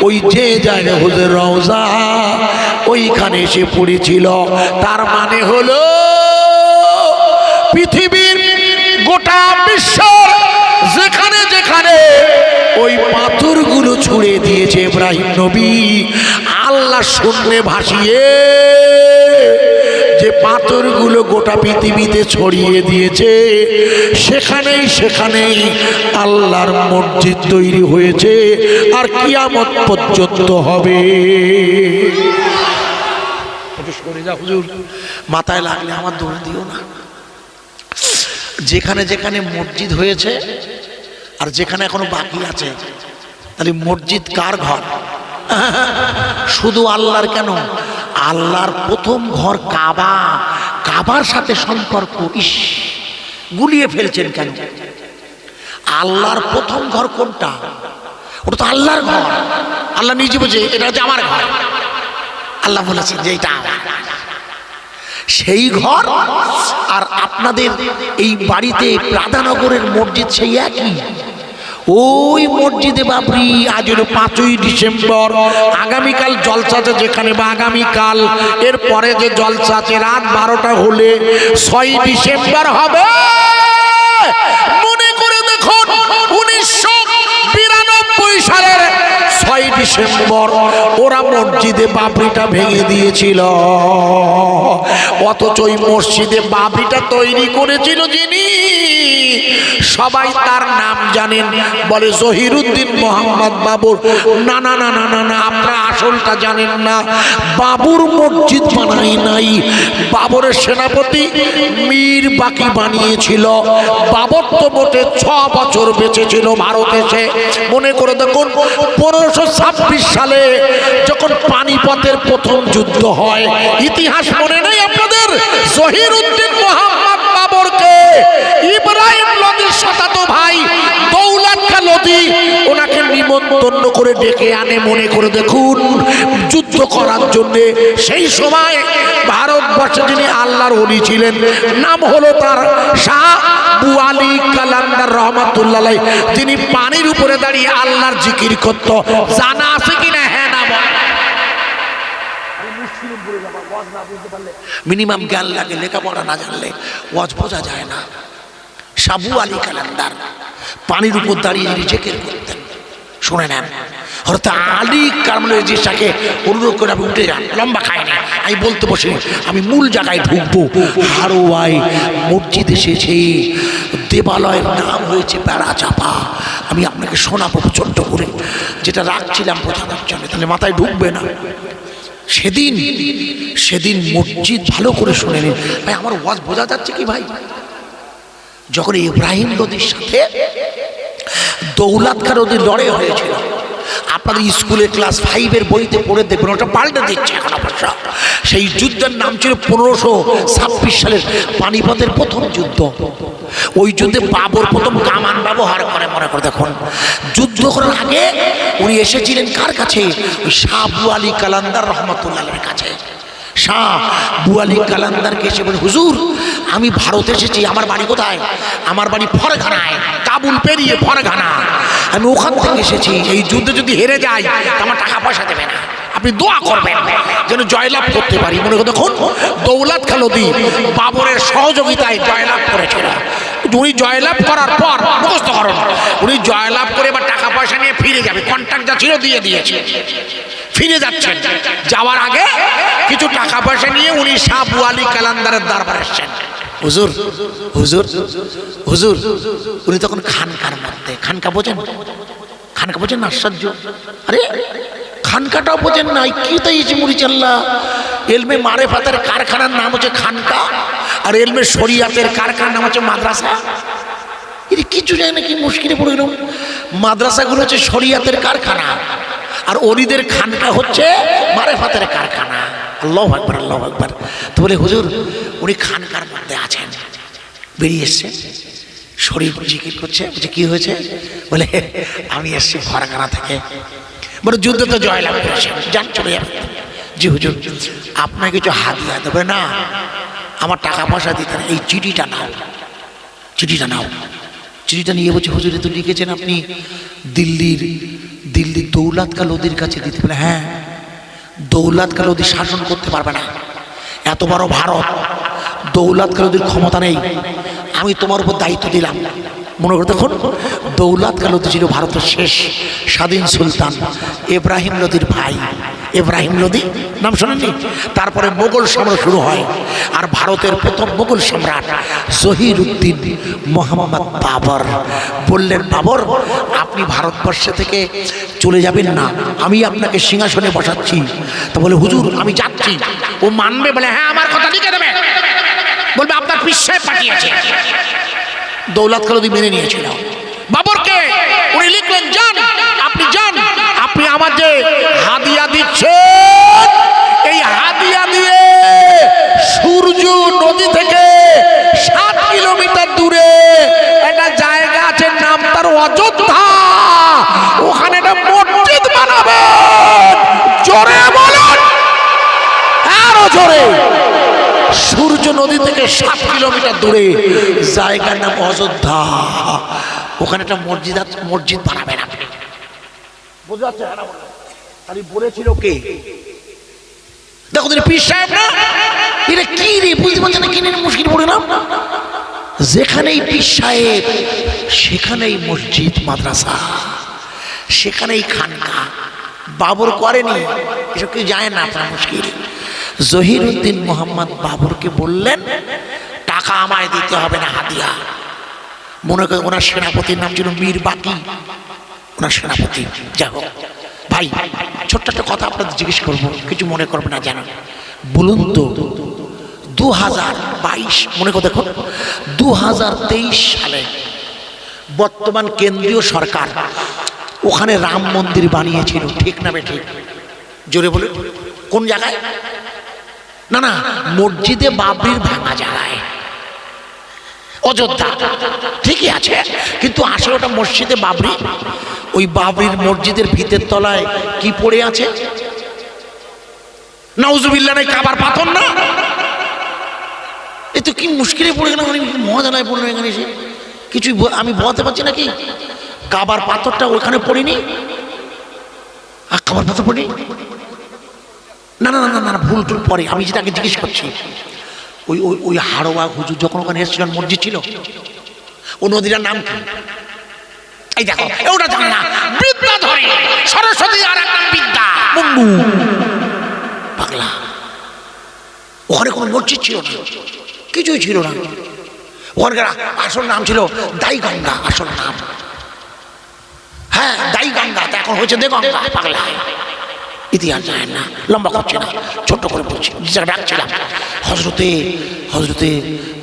ওই যে জায়গা হুজুর রওজা ওইখানে এসে পড়েছিল। তার মানে হলো পৃথিবীর গোটা বিশ্ব যেখানে যেখানে ওই পাথরগুলো ছুঁড়ে দিয়েছে ইব্রাহিম নবী, আল্লাহ শূন্যে ভাসিয়ে যে পাথরগুলো গোটা পৃথিবীতে ছড়িয়ে দিয়েছে সেখানেই সেখানেই আল্লাহর মসজিদ তৈরি হয়েছে আর কিয়ামত পর্যন্ত হবে। হুজুর মাথায় লাগলে আমার দৌড় দিও না। যেখানে যেখানে মসজিদ হয়েছে আর যেখানে এখনো বাকি আছে, তাহলে মসজিদ কার ঘর? শুধু আল্লাহর কেন, আল্লাহর প্রথম ঘর কাবা, কাবার সাথে সম্পর্ক। ইস, গুলিয়ে ফেলছেন কেন? আল্লাহর প্রথম ঘর কোনটা? ওটা তো আল্লাহর ঘর। আল্লাহ নিজে বলছে এটা হচ্ছে আমার ঘর। আল্লাহ বলেছেন যে এটা সেই ঘর। আর আপনাদের এই বাড়িতে রাধানগরের মসজিদ সেই একই। ওই মসজিদে বাবরি আজ হলো 5ই ডিসেম্বর, আগামীকাল জলসা আছে যেখানে, বা আগামীকাল এর পরে যে জলসা আছে রাত 12টা হলে 6ই ডিসেম্বর হবে। মনে করে দেখুন 1992 সালের 6ই ডিসেম্বর ওরা মসজিদে বাবরিটা ভেঙে দিয়েছিল। অথচ ওই মসজিদে বাবরিটা তৈরি করেছিল যিনি, সবাই তার নাম জানেন, বলে জহিরুদ্দিন মোহাম্মদ বাবর। না না না না না না, আপনারা আসলটা জানেন না। বাবুর মসজিদ বানাই নাই, বাবরের সেনাপতি মীর বাকি বানিয়েছিল। বাবর তো মোটে 6 বছর বেঁচে ছিল ভারতে এসে। মনে করে দেখুন 1526 সালে যখন পানিপথের প্রথম যুদ্ধ হয়, ইতিহাস মনে নেই আপনাদের? জহিরুদ্দিন মোহাম্মদ বাবরকে ইব্রাহিম লোদির শতাতো ভাই দৌলত খা লোদি ওনাকে নিমন্ত্রণ করে ডেকে আনে। মনে করে দেখুন যুদ্ধ করার জন্য। সেই সময় ভারতবর্ষে যিনি আল্লাহর ওলি ছিলেন, নাম হলো তার শাহ আবু আলী কালান্দার রহমাতুল্লাহ আলাইহি, যিনি পানির উপরে দাঁড়িয়ে আল্লাহর জিকির করত। জানা আছে কিনা? হ্যাঁ না বল। মিনিমাম জ্ঞান লাগে, লেখাপড়া না জানলে ওয়াজ বোঝা যায় না। সাবু আলী কালান্দার পানির উপর দাঁড়িয়ে জিকির করতেন। শুনে নেন, হয়তো আলী কারমানের জিসাকে অনুরোধ করে আমি উঠে যান, লম্বা খায় না। আমি বলতে বসে আমি মূল জায়গায় ঢুকবো। হারোয়াই মসজিদ এসেছে, দেবালয়ের নাম হয়েছে বেড়া চাপা। আমি আপনাকে শোনাবো ছোট্ট করে, যেটা রাখছিলাম বোঝানোর জন্য, তাহলে মাথায় ঢুকবে না। সেদিন মসজিদ ভালো করে শুনে নিন ভাই। আমার ওয়াজ বোঝা যাচ্ছে কি ভাই? যখন ইব্রাহিম লোদির সাথে দৌলত খা লোদির লড়াই হয়েছিল, আপনাদের স্কুলে ক্লাস 5-এর বইতে পড়ে দেখবেন, ওটা পাল্টে দিচ্ছে এখন অবশ্য। সেই যুদ্ধের নাম ছিল 1526 সালের পানিপথের প্রথম যুদ্ধ। ওই যুদ্ধে বাবর প্রথম কামান ব্যবহার করে। মনে করে দেখুন, যুদ্ধ করার আগে উনি এসেছিলেন কার কাছে? ওই শাহ আবু আলী কালান্দার রহমাতুল্লাহের কাছে। শাহ আবু আলী কালান্দারকে এসে বলে, হুজুর আমি ভারত এসেছি। আমার বাড়ি কোথায়? আমার বাড়ি ফরঘানায়, কাবুল পেরিয়ে ফরঘানা। আমি ওখান থেকে এসেছি। এই যুদ্ধে যদি হেরে যাই আমার টাকা পয়সা দেবে না, আপনি দোয়া করবেন যেন জয়লাভ করতে পারি। মনে করে দেখুন দৌলত খা লোদি বাবরের সহযোগিতায় জয়লাভ করেছিল। উনি জয়লাভ করার পর মুখস্থ করেন, উনি জয়লাভ করে এবার টাকা পয়সা নিয়ে ফিরে যাবে। কন্ট্রাক্ট যা ছিল দিয়ে দিয়েছে, ফিরে যাচ্ছেন। যাওয়ার আগে কিছু টাকা পয়সা নিয়ে উনি শাহ আবু আলী কালান্দারের দরবারে এসেছেন। হুজুর হুজুর হুজুর, উনি তখন খানকার মধ্যে, খানকা বোঝেন? খানকা বোঝেন না? আশ্চর্য, আরে খানকাটাও বোঝেন নাই, কি তাই মুড়িচাল্লা। এলমে মারেফাতের কারখানার নাম হচ্ছে খানকা, আর এলমে শরিয়াতের কারখানার নাম হচ্ছে মাদ্রাসা। এটা কিছু যায় না, কি মুশকিলে পড়ে গেলাম। মাদ্রাসাগুলো হচ্ছে শরিয়াতের কারখানা, আর অলিদের খানকা হচ্ছে মারেফাতের কারখানা। আল্লাহু আকবার, আল্লাহু আকবার। তো বলে হুজুর উনি খানকার মধ্যে আছেন, বেরিয়ে এসছে। শরীফ জিকির করছে, বলছে কি হয়েছে? বলে আমি এসছি ঘরখানা থেকে। বলে যুদ্ধে তো জয়লাভ করেছেন, যান চলে যাবেন। জি হুজুর, আপনাকে কিছু হাদিয়া দেবে? না, আমার টাকা পয়সা দিতে না, এই চিঠিটা নাও, চিঠিটা নাও। চিঠিটা নিয়ে বলছে হুজুরে তো লিখেছেন আপনি দিল্লির দৌলত কা লোদির কাছে দিতে। বলে হ্যাঁ, দৌলত কা লোদি শাসন করতে পারবে না, এত বড় ভারত, দৌলত কা লোদির ক্ষমতা নেই, আমি তোমার উপর দায়িত্ব দিলাম। মনে করে দেখুন, দৌলত কা লোদি ছিল ভারতের শেষ স্বাধীন সুলতান ইব্রাহিম লোদির ভাই। ইব্রাহিম লোদি নাম শোনেননি? তারপরে মোগল সম্রাট শুরু হয়, আর ভারতের প্রথম মোগল সম্রাট জহিরুদ্দিন মোহাম্মদ বাবর বললেন, বাবর আপনি ভারতবর্ষ থেকে চলে যাবেন না, আমি আপনাকে সিংহাসনে বসাচ্ছি। তো বলে হুজুর আমি যাচ্ছি। ও মানবে? বলে হ্যাঁ, আমার কথা লিখে দেবে। বলবে আপনার পীর সাহেব পাঠিয়েছে। দৌলত কা লোদি মেনে নিয়েছিল বাবরকে। উনি লিখলেন যান, আপনি যান, আপনি আমার যে হাদিয়া দিচ্ছেন, এই হাদিয়া দিয়ে সূর্য নদী থেকে 7 কিলোমিটার দূরে একটা জায়গা আছে, নাম তার অযোধ্যা, ওখানে একটা মসজিদ বানাবেন। জোরে বলুন, আরো জোরে। সূর্য নদী থেকে 7 কিলোমিটার দূরে জায়গার নাম অযোধ্যা, ওখানে একটা মসজিদ বানাবেন আপনি। বুঝতে পারছেন? খালি বলেছিল কে? দেখো তিনি পীর সাহেব না, এটা কি রে বুঝতে পারছেন না? কিনে মুশকিল পড়ে না। যেখানেই পীর সাহেব সেখানেই মসজিদ মাদ্রাসা, সেখানেই খানকা। বাবর করেনি এসব, কি যায় না, আপনার মুশকিল। জহিরুদ্দিন মোহাম্মদ বাবরকে বললেন টাকা আমায় দিতে হবে না, হাদিয়া। মনে করে ওনার সেনাপতির নাম ছিল মীর বাকি, ওনার সেনাপতি। যাই হোক ভাই, ছোট্ট একটা কথা আপনাদের জিজ্ঞেস করবো, কিছু মনে করবে না জানেন। বলুন তো 2022 মনে করে দেখুন, 2023 সালে বর্তমান কেন্দ্রীয় সরকার ওখানে রাম মন্দির বানিয়েছিল, ঠিক না বেঠিক? জোরে বলে কোন জায়গায়? না না, মসজিদে বাবরির ভাঙা জায়গায়, অযোধ্যা। ঠিকই আছে, কিন্তু আসলে ওটা মসজিদে বাবরি। ওই বাবরির মসজিদের ভিতের তলায় কি পড়ে আছে? নাউজুবিল্লাহ, নাই কাবার পাথর না? এ তো কি মুশকিলে পড়ে গেলাম, মহাজানায় পড়লো এখানে এসে। কিছুই আমি বলতে পারছি নাকি? কাবার পাথরটা ওখানে পড়িনি, আর কাবার পাথর পড়িনি। না না না না, ভুল টুল পরে। আমি যেটা আগে জিজ্ঞেস করছি, ওই ওই ওই হাড়োয়া হুজুর যখন ওখানে এসেছিলেন, মসজিদ ছিল, ও নদীটার নাম কি? এই দেখো, ওটা জানে না, বিদ্যা ধরে সরস্বতী, আর এক নাম বিদ্যা, মুন্ডু পাগলা। ওখানে কোনো মসজিদ ছিল না, কিছুই ছিল না। ওখানকার আসল নাম ছিল দাইগঙ্গা, আসল নাম। হ্যাঁ দাইগঙ্গা, তা এখন হয়েছে দেগঙ্গা, পাগলা। ইতিহাস জানেন না, লম্বা করছে না, ছোট্ট করে বলছি। ডাকছিলাম হজরতে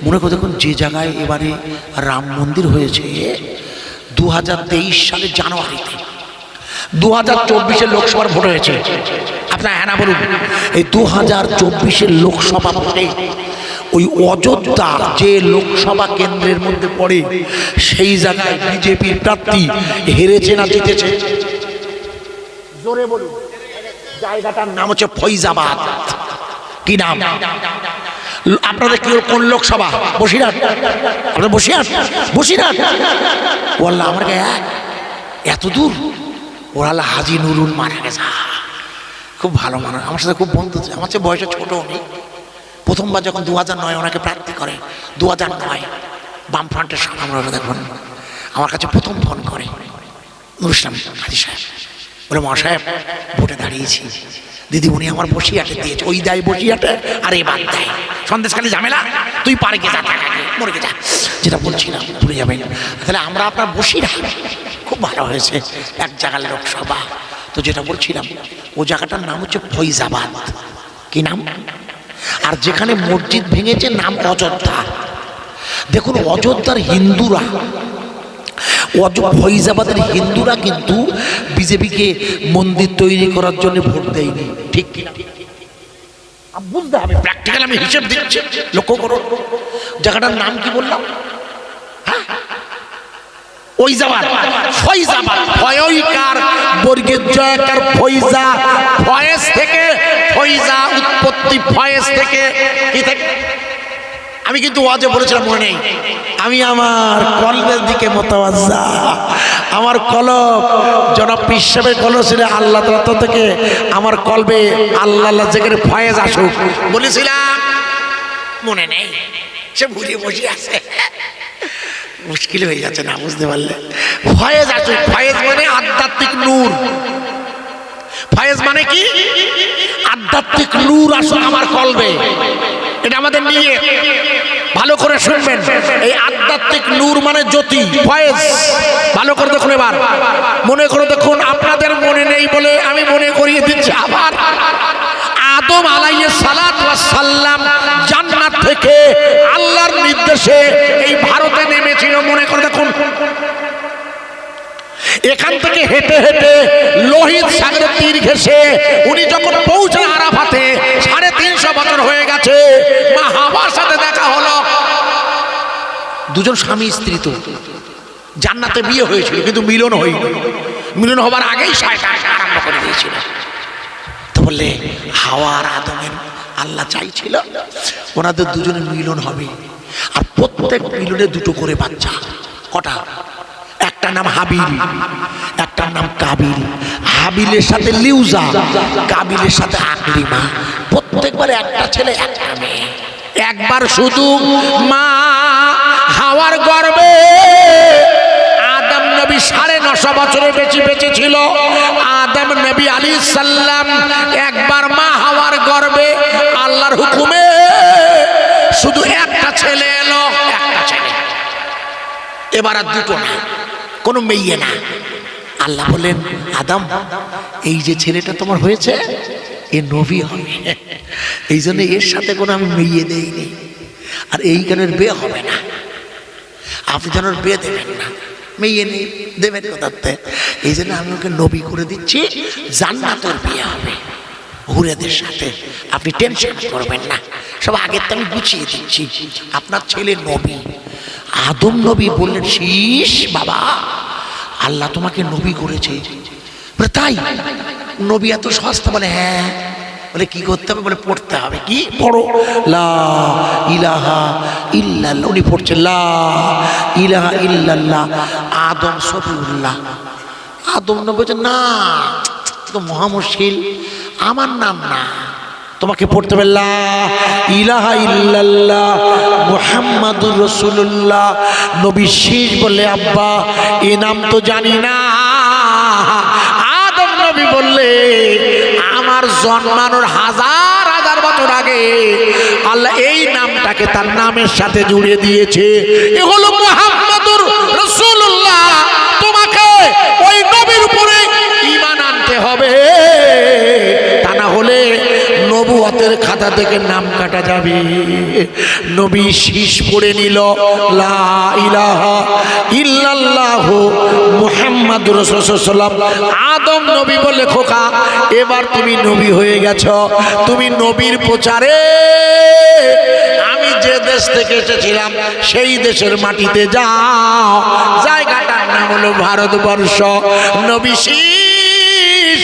মনে করে দেখুন, যে জায়গায় এবারে রাম মন্দির হয়েছে 2023 সালের জানুয়ারিতে, 2024 লোকসভার ভোট হয়েছে। আপনার হ্যাঁ না বলুন, এই 2024 লোকসভা ভোটে ওই অযোধ্যা যে লোকসভা কেন্দ্রের মধ্যে পড়ে, সেই জায়গায় বিজেপির প্রার্থী হেরেছে না জিতেছে? জোরে বলুন। জায়গাটার নাম হচ্ছে ফৈজাবাদ। কি নাম? আপনাদের কি কোন লোকসভা? বসিরহাট। আপনার বসিরহাট। ওয়াল্লাহ আমার এত দূর। ওরাল্লাহ হাজি নুরুল মারা গেছে, খুব ভালো মানুষ, আমার সাথে খুব বন্ধু, আমার চেয়ে বয়সে ছোট উনি। প্রথমবার যখন 2009 ওনাকে প্রার্থী করে, 2009 বামফ্রন্টের সংগ্রাম দেখুন, আমার কাছে প্রথম ফোন করে নুরুল ইসলাম হাজি সাহেব, বলে মশাই ভোটে দাঁড়িয়েছি, দিদি উনি আমার বসিয়াটে দিয়েছে, ওই দেয় বসিয়াটে আর এ বাদ দেয়, সন্দেশখালী ঝামেলা, তুই পার্কে যা, মরে যা। যেটা বলছিলাম ভুলে যাবেন, তাহলে আমরা আপনার বসিরহাট খুব ভালো হয়েছে, এক জায়গার লোকসভা। তো যেটা বলছিলাম ও জায়গাটার নাম হচ্ছে ফৈজাবাদ। কি নাম? আর যেখানে মসজিদ ভেঙেছে নাম অযোধ্যা। দেখুন অযোধ্যার হিন্দুরা, ফৈজাবাদের হিন্দুরা কিন্তু বিজেপিকে মন্দির তৈরি করার জন্য ভোট দেয়নি, ঠিক কিনা? বুঝতে হবে, প্র্যাকটিক্যাল আমি হিসেব দিচ্ছি, লক্ষ্য করো। জায়গাটার নাম কি বললাম? ফৈজাবাদ। ফৈজাবাদ, ফয়ইকার বর্গের জয়কার ফৈজা, ফয়েজ থেকে ফৈজা উৎপত্তি, ফয়েজ থেকে কি থেকে? আমি কিন্তু ওয়াজে বলেছিলাম, মনে নেই, আমি আমার কলবের দিকে মোতাওয়াজ্জা, আমার কলব জনাব পীর সাহেবের কলব ছিল আল্লাহ তাআলা থেকে আমার কলবে আল্লাহ যেখানে ফয়েজ আসুক বলেছিলাম, মনে নেই, সে ভুলে বসে আছে, মুশকিল হয়ে যাচ্ছে না বুঝতে পারলে। ফয়েজ আসুক, ফয়েজ মানে আধ্যাত্মিক নূর, ফয়েজ মানে কি? আধ্যাত্মিক নূর আসুক আমার কলবে, এটা আমাদের নিয়ে ভালো করে শুনবেন। এই আধ্যাত্মিক নূর মানে জ্যোতি, ফয়েজ। ভালো করে দেখুন, এবার মনে করে দেখুন, আপনাদের মনে নেই বলে আমি মনে করিয়ে দিচ্ছি। আবার আদম আলাইহিস সালাতু ওয়াস সালাম জান্নাত থেকে আল্লাহর নির্দেশে এই ভারতে নেমেছিল, মনে করে দেখুন। এখান থেকে হেঁটে হেঁটে লোহিত সাগরের তীর ঘেঁষে উনি যখন পৌঁছান আরাফাতে, 350 বছর হয়ে গেছে, মা হাওয়ার সাথে দেখা হলো। দুজন স্বামী স্ত্রী, তো জান্নাতে বিয়ে হয়েছিল কিন্তু মিলন হয়নি, মিলন হবার আগেই শয়তান আরম্ভ করে দিয়েছিল। তো বললে হাওয়া আর আদমের আল্লাহ চাইছিল ওনাদের দুজনের মিলন হবে, আর প্রত্যেক মিলনে দুটো করে বাচ্চা। কটা? একটা নাম হাবিল, একটা নাম কাবিল। হাবিলের সাথে লিউজা, কাবিলের সাথে আকলিমা। প্রত্যেকবার একটা ছেলে একটা মেয়ে। একবার শুধু মা হাওয়ার গর্ভে আদম নবী 950 বছরের বেঁচে ছিল। আদম নবী আলাইহিস সালাম একবার মা হাওয়ার গর্ভে আল্লাহর হুকুমে শুধু একটা ছেলে এলো, একটা ছেলে। এবার আর দুটো না, কোনো মেয়ে না। আল্লাহ বলেন, আদম এই যে ছেলেটা তোমার হয়েছে এ নবী হবে, এই জন্য এর সাথে কোনো আমি মেয়ে দেইনি, আর এই কারণের বিয়ে হবে না। আপনি যেন বিয়ে দেবেন না, মেয়ে নেই, দেবেন কোথাতে? এই জন্য আমি ওকে নবী করে দিচ্ছি, জান্নাতের বিয়ে হবে হুরেদের সাথে, আপনি টেনশন করবেন না। সব আগের তো আমি গুছিয়ে দিচ্ছি। আপনার ছেলে নবী। আদম নবী বললেন, শীষ বাবা, আল্লাহ তোমাকে নবী করেছে। তাই নবী এত সস্তা? বলে হ্যাঁ। বলে কি করতে হবে? বলে পড়তে হবে। কি পড়ো? লা ইলাহা ইল্লাল্লাহ। উনি পড়ছে লা ইলাহা ইল্লাল্লাহ আদম সফিউল্লাহ। আদম নবী বলছে, না তো মহা মুশকিল, আমার নাম না, তোমাকে পড়তে হবে লা ইলাহা ইল্লাল্লাহ মুহাম্মাদুর রাসূলুল্লাহ। নবী শীষ বললে, আব্বা এই নাম তো জানি না। আদম নবী বললে, আমার জন্মানোর 1000 বছর আগে আল্লাহ এই নামটাকে তার নামের সাথে জুড়ে দিয়েছে, এ হলো মুহাম্মাদুর রাসূলুল্লাহ। তোমাকে ওই নবীর উপরে ঈমান আনতে হবে, তা না হলে নবুয়তের খাতা থেকে নাম কাটা যাবে। নবী শীষ পড়ে নিল, লা ইলাহা ইল্লাল্লাহ মুহাম্মাদুর রাসূলুল্লাহ। আদম নবী বলে, খোকা এবার তুমি নবী হয়ে গেছো, তুমি নবীর প্রচারে আমি যে দেশ থেকে এসেছিলাম সেই দেশের মাটিতে যাও, জায়গাটার নাম হলো ভারতবর্ষ। নবী শীষ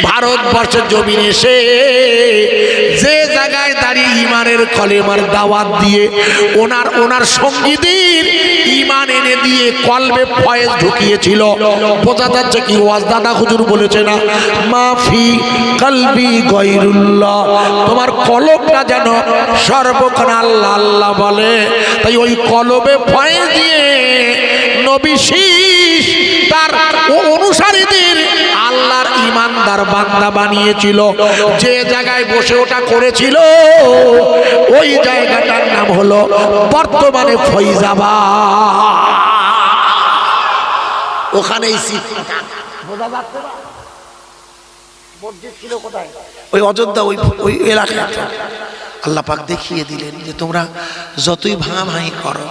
ভারতবর্ষের জমিনে এসে যে জায়গায় দাঁড়িয়ে ইমানের কলেমার দাওয়াত দিয়ে ওনার সঙ্গীদের ইমান এনে দিয়ে কলবে ফয়েজ ঢুকিয়েছিল। বোঝা যাচ্ছে কি? ওয়াজ দাদা হুজুর বলেছে না, মাফি কলবি গায়রুল্লাহ, তোমার কলবটা যেন সর্বক্ষণ আল্লাহ আল্লাহ বলে। তাই ওই কলবে ফয়েজ দিয়ে নবী শীষ তার অনুসারীদের আল্লাহর ইমান বান্দার বান্দা বানিয়েছিল, যে জায়গায় বসে ওটা করেছিল ওই জায়গাটার নাম হলো বর্তমানে ফৈজাবাদ। ওখানেই বোঝা যাচ্ছে না মসজিদ ছিল কোথায়? ওই অযোধ্যা, ওই এলাকায়। আল্লাহ পাক দেখিয়ে দিলেন যে তোমরা যতই ভাঙাভাঙি করো,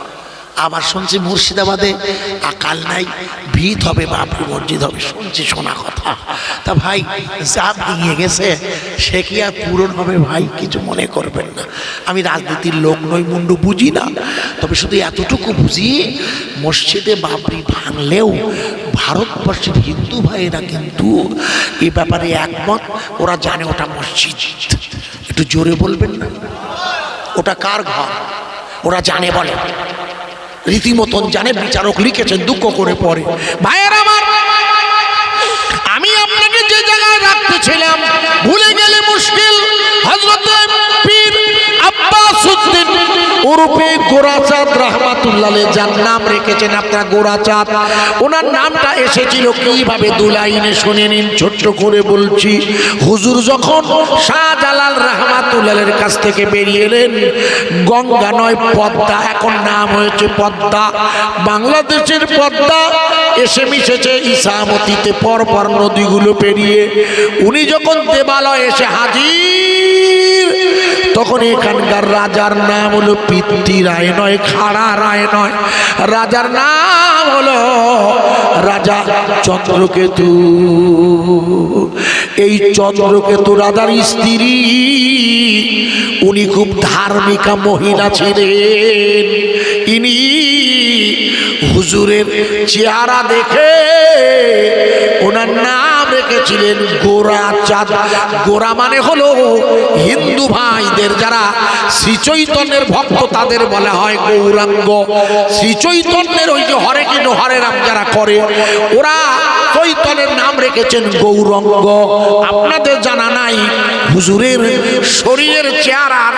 আবার শুনছি মুর্শিদাবাদে আকাল নাই, ভিত হবে, বাবরি মসজিদ হবে, শুনছি শোনা কথা। তা ভাই যা ভেঙে গেছে সে কি আর পূরণ হবে? ভাই কিছু মনে করবেন না, আমি রাজনীতির লোক নই, মুন্ডু বুঝি না, তবে শুধু এতটুকু বুঝি মসজিদে বাবরি ভাঙলেও ভারতবর্ষের হিন্দু ভাইয়েরা কিন্তু এই ব্যাপারে একমত, ওরা জানে ওটা মসজিদ। একটু জোরে বলবেন না, ওটা কার ঘর ওরা জানে, বলে রীতিমতন জানে, বিচারক লিখেছেন দুঃখ করে পড়ে। ভাইয়ের আমার, আমি আপনাকে যে জায়গায় রাখতেছিলাম ভুলে গেলে মুশকিল। হযরত পীর আব্বাসউদ্দিন ওরফে গোরাচাঁদ রাহমাতুল্লাহ আলাইহি যার নাম রেখেছেন আপনারা গোরাচাঁদ, ওনার নামটা এসেছিল কিভাবে? দুলাইনে শুনে নিন, ছোট্ট করে বলছি। হুজুর যখন শাহজালাল রাহমাতুল্লাহ আলাইহির কাছ থেকে বেরিয়ে এলেন, গঙ্গা নয় পদ্মা, এখন নাম হয়েছে পদ্মা, বাংলাদেশের পদ্মা এসে মিশেছে ইসামতিতে পরপর নদীগুলো পেরিয়ে। উনি যখন দেবালয়ে এসে হাজির, তখন এখানকার রাজার নাম হলো পিতৃ রায় নয়, খাড়া রায় নয়, রাজার নাম হলো রাজা চন্দ্রকেতু। এই চন্দ্রকেতু রাজার স্ত্রী, উনি খুব ধার্মিকা মহিলা ছিলেন। ইনি হুজুরের চেহারা দেখে ওনার নাম রেখেছিলেন গোরাচাঁদ। গোরা মানে হলো হিন্দু ভাইদের যারা শ্রী চৈতন্যের ভক্ত, তাদের বলা হয় গৌরাঙ্গ। শ্রী চৈতন্যের ওই যে হরে কৃষ্ণ হরে রাম যারা করে, ওরা চৈতন্যের নাম রেখেছেন গৌরাঙ্গ। আপনাদের জানা নাই হুজুরের শরীরের চেহারার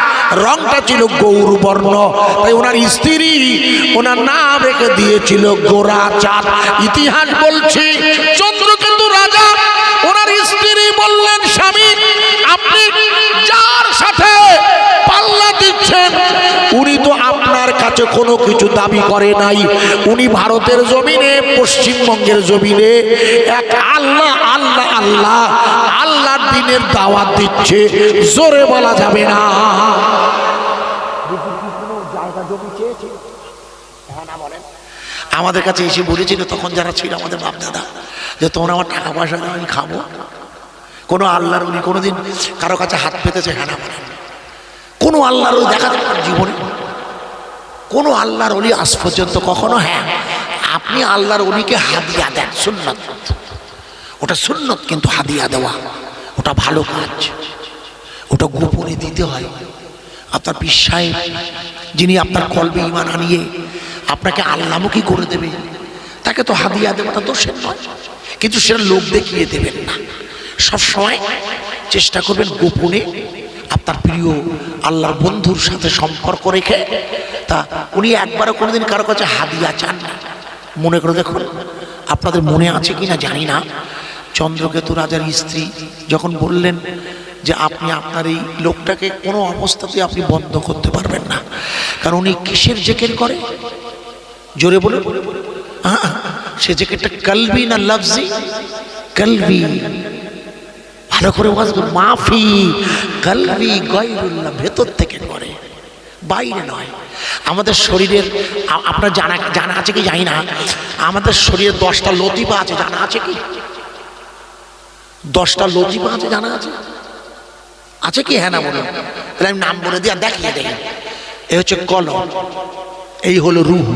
রংটা ছিল গৌরবর্ণ, তাই ওনার স্ত্রী ওনার নাম রেখে দিয়েছিল গোরাচাঁদ। ইতিহাস বলছি, চন্দ্রকেতু রাজা ওনার স্ত্রী বললেন, স্বামী আপনি যার সাথে পাল্লা দিচ্ছেন উনি তো আপনার কাছে কোনো কিছু দাবি করে নাই, উনি ভারতের জমিনে, পশ্চিমবঙ্গের জমিনে এক আল্লাহ আল্লাহ আল্লাহ আল্লাহর দিনের দাওয়াত দিচ্ছে, জোরে বলা যাবে না। আমাদের কাছে এসে বলেছিল তখন যারা ছিল আমাদের বাপ দাদা, যে তোমরা আমার টাকা পয়সা দাও, আমি খাবো। কোনো আল্লাহর উনি কোনোদিন কারো কাছে হাত পেতেছে? হ্যাঁ না বলেন। কোনো আল্লাহর ওলি দেখা যায় জীবনে? কোনো আল্লাহর ওলি আজ পর্যন্ত কখনো? হ্যাঁ, আপনি আল্লাহর ওলিকে হাদিয়া দেন, সুন্নত, ওটা সুন্নত, কিন্তু হাদিয়া দেওয়া ওটা ভালো কাজ, ওটা গোপনে দিতে হয়। আপনার পীর সাহেব যিনি আপনার কলবে ঈমান আনিয়ে আপনাকে আল্লাহমুখী করে দেবে, তাকে তো হাদিয়া দেওয়াটা দোষের নয়, কিন্তু সেটা লোক দেখিয়ে দেবেন না। সবসময় চেষ্টা করবেন গোপনে আপনার প্রিয় আল্লাহর বন্ধুর সাথে সম্পর্ক রেখে। তা উনি একবারও কোনোদিন কারো কাছে হাদিয়া চান না। মনে করে দেখুন, আপনাদের মনে আছে কিনা জানি না, চন্দ্রকেতু রাজার স্ত্রী যখন বললেন যে আপনি আপনার এই লোকটাকে কোনো অবস্থাতে আপনি বন্ধ করতে পারবেন না, কারণ উনি কিসের জেকের করে? জোরে বলে, সে জেকেরটা কলবি না লফজি? কলবি। ভালো করে মাফি কলবি গায়রুল্লাহ, ভেতর থেকে করে, বাইরে নয়। আমাদের শরীরের আপনার জানা আছে কি জানি না, আমাদের শরীরে 10টা লতিফা আছে, জানা আছে কি? 10টা লতিফা আছে, জানা আছে? আছে কি? হ্যাঁ না বলুন, তাহলে আমি নাম বলে দিই আর দেখিয়ে দেই। এই হচ্ছে কলম, এই হলো রুহ,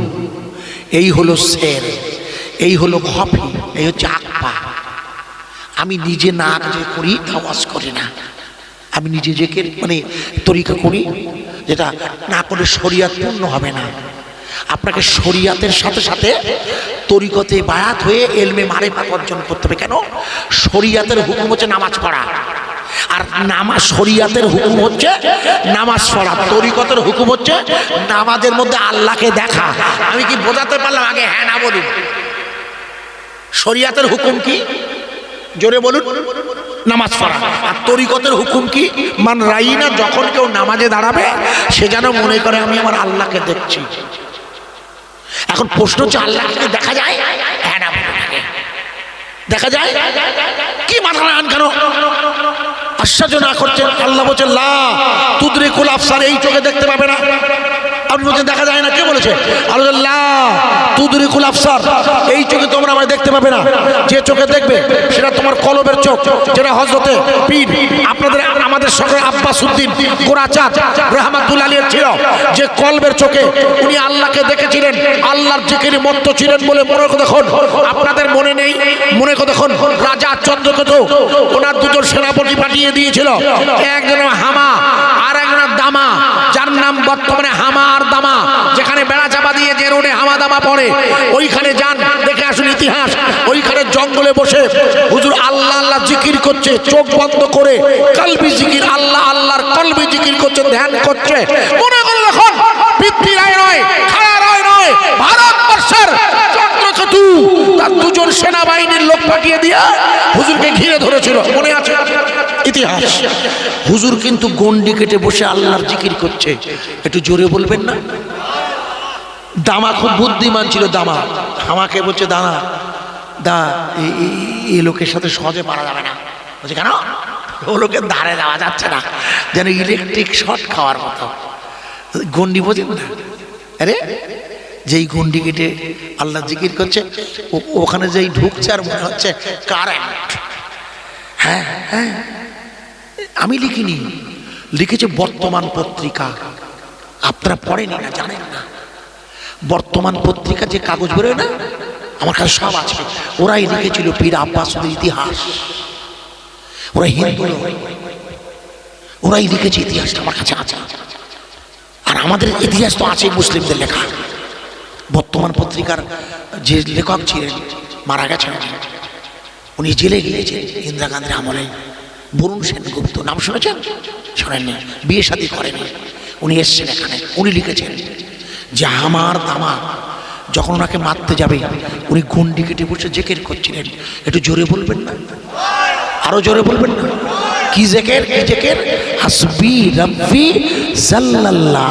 এই হলো শের, এই হলো খফি, এই হচ্ছে আকফা। আমি নিজে না যে করি আওয়াজ করি না, আমি নিজে যে মানে তরিকা করি, যেটা না করে শরিয়াত পূর্ণ হবে না। আপনাকে শরিয়াতের সাথে সাথে তরিকতে বায়াত হয়ে এলমে মারিফাত অর্জন করতে হবে। কেন? শরিয়াতের হুকুম হচ্ছে নামাজ পড়া, আর নামাজ শরিয়াতের হুকুম হচ্ছে নামাজ পড়া, তরিকতের হুকুম হচ্ছে নামাজের মধ্যে আল্লাহকে দেখা। আমি কি বোঝাতে পারলাম? আগে হ্যাঁ না বলুন। শরিয়াতের হুকুম কি? জোরে বলুন, নামাজ পড়া। আর তরিকতের হুকুম কি? মান রাইনা, যখন কেউ নামাজে দাঁড়াবে সে যেন মনে করে আমি আমার আল্লাহকে দেখছি। এখন প্রশ্ন হচ্ছে, আল্লাহকে দেখা যায়? হ্যাঁ না, দেখা যায়। কি মাথা নাড়ান কেন? আশ্চর্য না করছেন? আল্লাহ বলছেন লা তুদরিকুল আবসার, এই চোখে দেখতে পাবে না। আপনি বলছেন দেখা যায় না, কে বলেছে? আল্লাহ লা তুদরিকুল আবসার, এই চোখে তোমরা আমায় দেখতে পাবে না। যে চোখে দেখবে সেটা তোমার কলবের চোখ, যেটা হযরতে পীর আপনাদের আমাদের সকল আব্বাসউদ্দিন গোরাচাঁদ রাহমাতুল্লাহ আলাইহি ছিল, যে কলবের চোখে উনি আল্লাহকে দেখেছিলেন, আল্লাহর জিকিরে মত্ত ছিলেন বলে মনে করে দেখুন। আপনাদের মনে নেই? মনে করে দেখুন, রাজা চন্দ্রকেতু ওনার দুজন সেনাপতি পাঠিয়ে দিয়েছিল, একজন হামা আর একজন দামা, যার নাম বর্তমানে হামা আর দামা। যেখানে বেড়া চাপা দিয়ে যে রোডে হামা দামা পড়ে, ওইখানে যান, দেখে আসুন ইতিহাস। ওইখানে জঙ্গলে বসে হুজুর আল্লাহ আল্লাহ জিকির করছে, চোখ বন্ধ করে, কলবি জিকির, আল্লাহ আল্লাহর কলবি জিকির করছে, ধ্যান করছে। মনে করে দেখুন, পৃথ্বীরায় নয়, খায়ারায় নয়, ভারতবর্ষের চন্দ্রকেতু তার দুজন সেনাবাহিনীর লোক পাঠিয়ে দিয়ে হুজুরকে ঘিরে ধরেছিল, মনে আছে ইতিহাস। হুজুর কিন্তু গন্ডি কেটে বসে আল্লাহর জিকির করছে। একটু জোরে বলবেন না? দামা খুব বুদ্ধিমান ছিল। দামা আমাকে বলছে, দানা দা এই লোকের সাথে সহজে পারা যাবে না। বলছে কেন? ও লোকের ধারে যাওয়া যাচ্ছে না, যেন ইলেকট্রিক শর্ট খাওয়ার মতো। গন্ডি বোঝেন না? আরে যেই গন্ডি কেটে আল্লাহ জিকির করছে, ওখানে যেই ঢুকছে আর মনে হচ্ছে কারেন্ট। হ্যাঁ হ্যাঁ, আমি লিখিনি, লিখেছে বর্তমান পত্রিকা। আপনারা পড়েনি না, জানেন না। বর্তমান পত্রিকা যে কাগজ বেরোয় না, আমার কাছে সব আছে। ওরাই লিখেছিল পীর আব্বাসুদের ইতিহাস। ওরা হিন্দু, ওরাই লিখেছে ইতিহাসটা, আমার কাছে আছে। আর আমাদের ইতিহাস তো আছে মুসলিমদের লেখা। বর্তমান পত্রিকার যে লেখক ছিলেন মারা গেছেন, উনি জেলে গিয়েছেন ইন্দিরা গান্ধীর আমলে। বরুণ সেনগুপ্ত, নাম শুনেছেন? শোনেননি? বিয়ে শাদী করেনি, উনি এসছেন এখানে। উনি লিখেছেন যে আমার দামা যখন ওনাকে মারতে যাবে, উনি গন্ডি কেটে বসে জেকের করছিলেন। একটু জোরে বলবেন না? আরো জোরে বলবেন না? কি জেকের? কি জেকের? হাসবি রাব্বি জাল্লাল্লাহ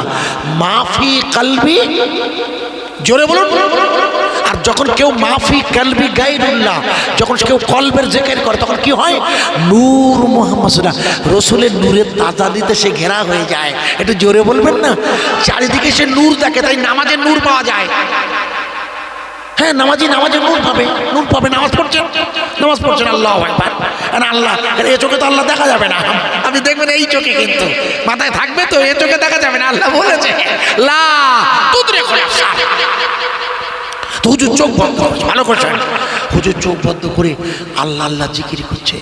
মাফি কলবি। জোরে বলুন। আর যখন কেউ মাফি কলবি গায়রুল্লাহ, যখন কেউ কলবের জিকির করে, তখন কি হয়? নূর মুহাম্মদ রাসূলের নূরের তাজাদিতে সে ঘেরা হয়ে যায়। একটু জোরে বলবেন না? চারিদিকে সে নূর দেখে, তাই নামাজের নূর পাওয়া যায়। হ্যাঁ, নামাজের নূর পাবে, নূর পাবে। নামাজ পড়ছেন, নামাজ পড়ছেন, আল্লাহু আকবার। আল্লাহ, এই চোখে তো আল্লাহ দেখা যাবে না। আপনি দেখবেন এই চোখে, কিন্তু মাথায় থাকবে তো, এই চোখে দেখা যাবে না। আল্লাহ বলেছে লা তুদরিকুল আবসার। তো হুজুর চোখ বন্ধ করছে, ভালো করছেন। হুজুর চোখ বন্ধ করে আল্লাহ আল্লাহ জিকির করছে।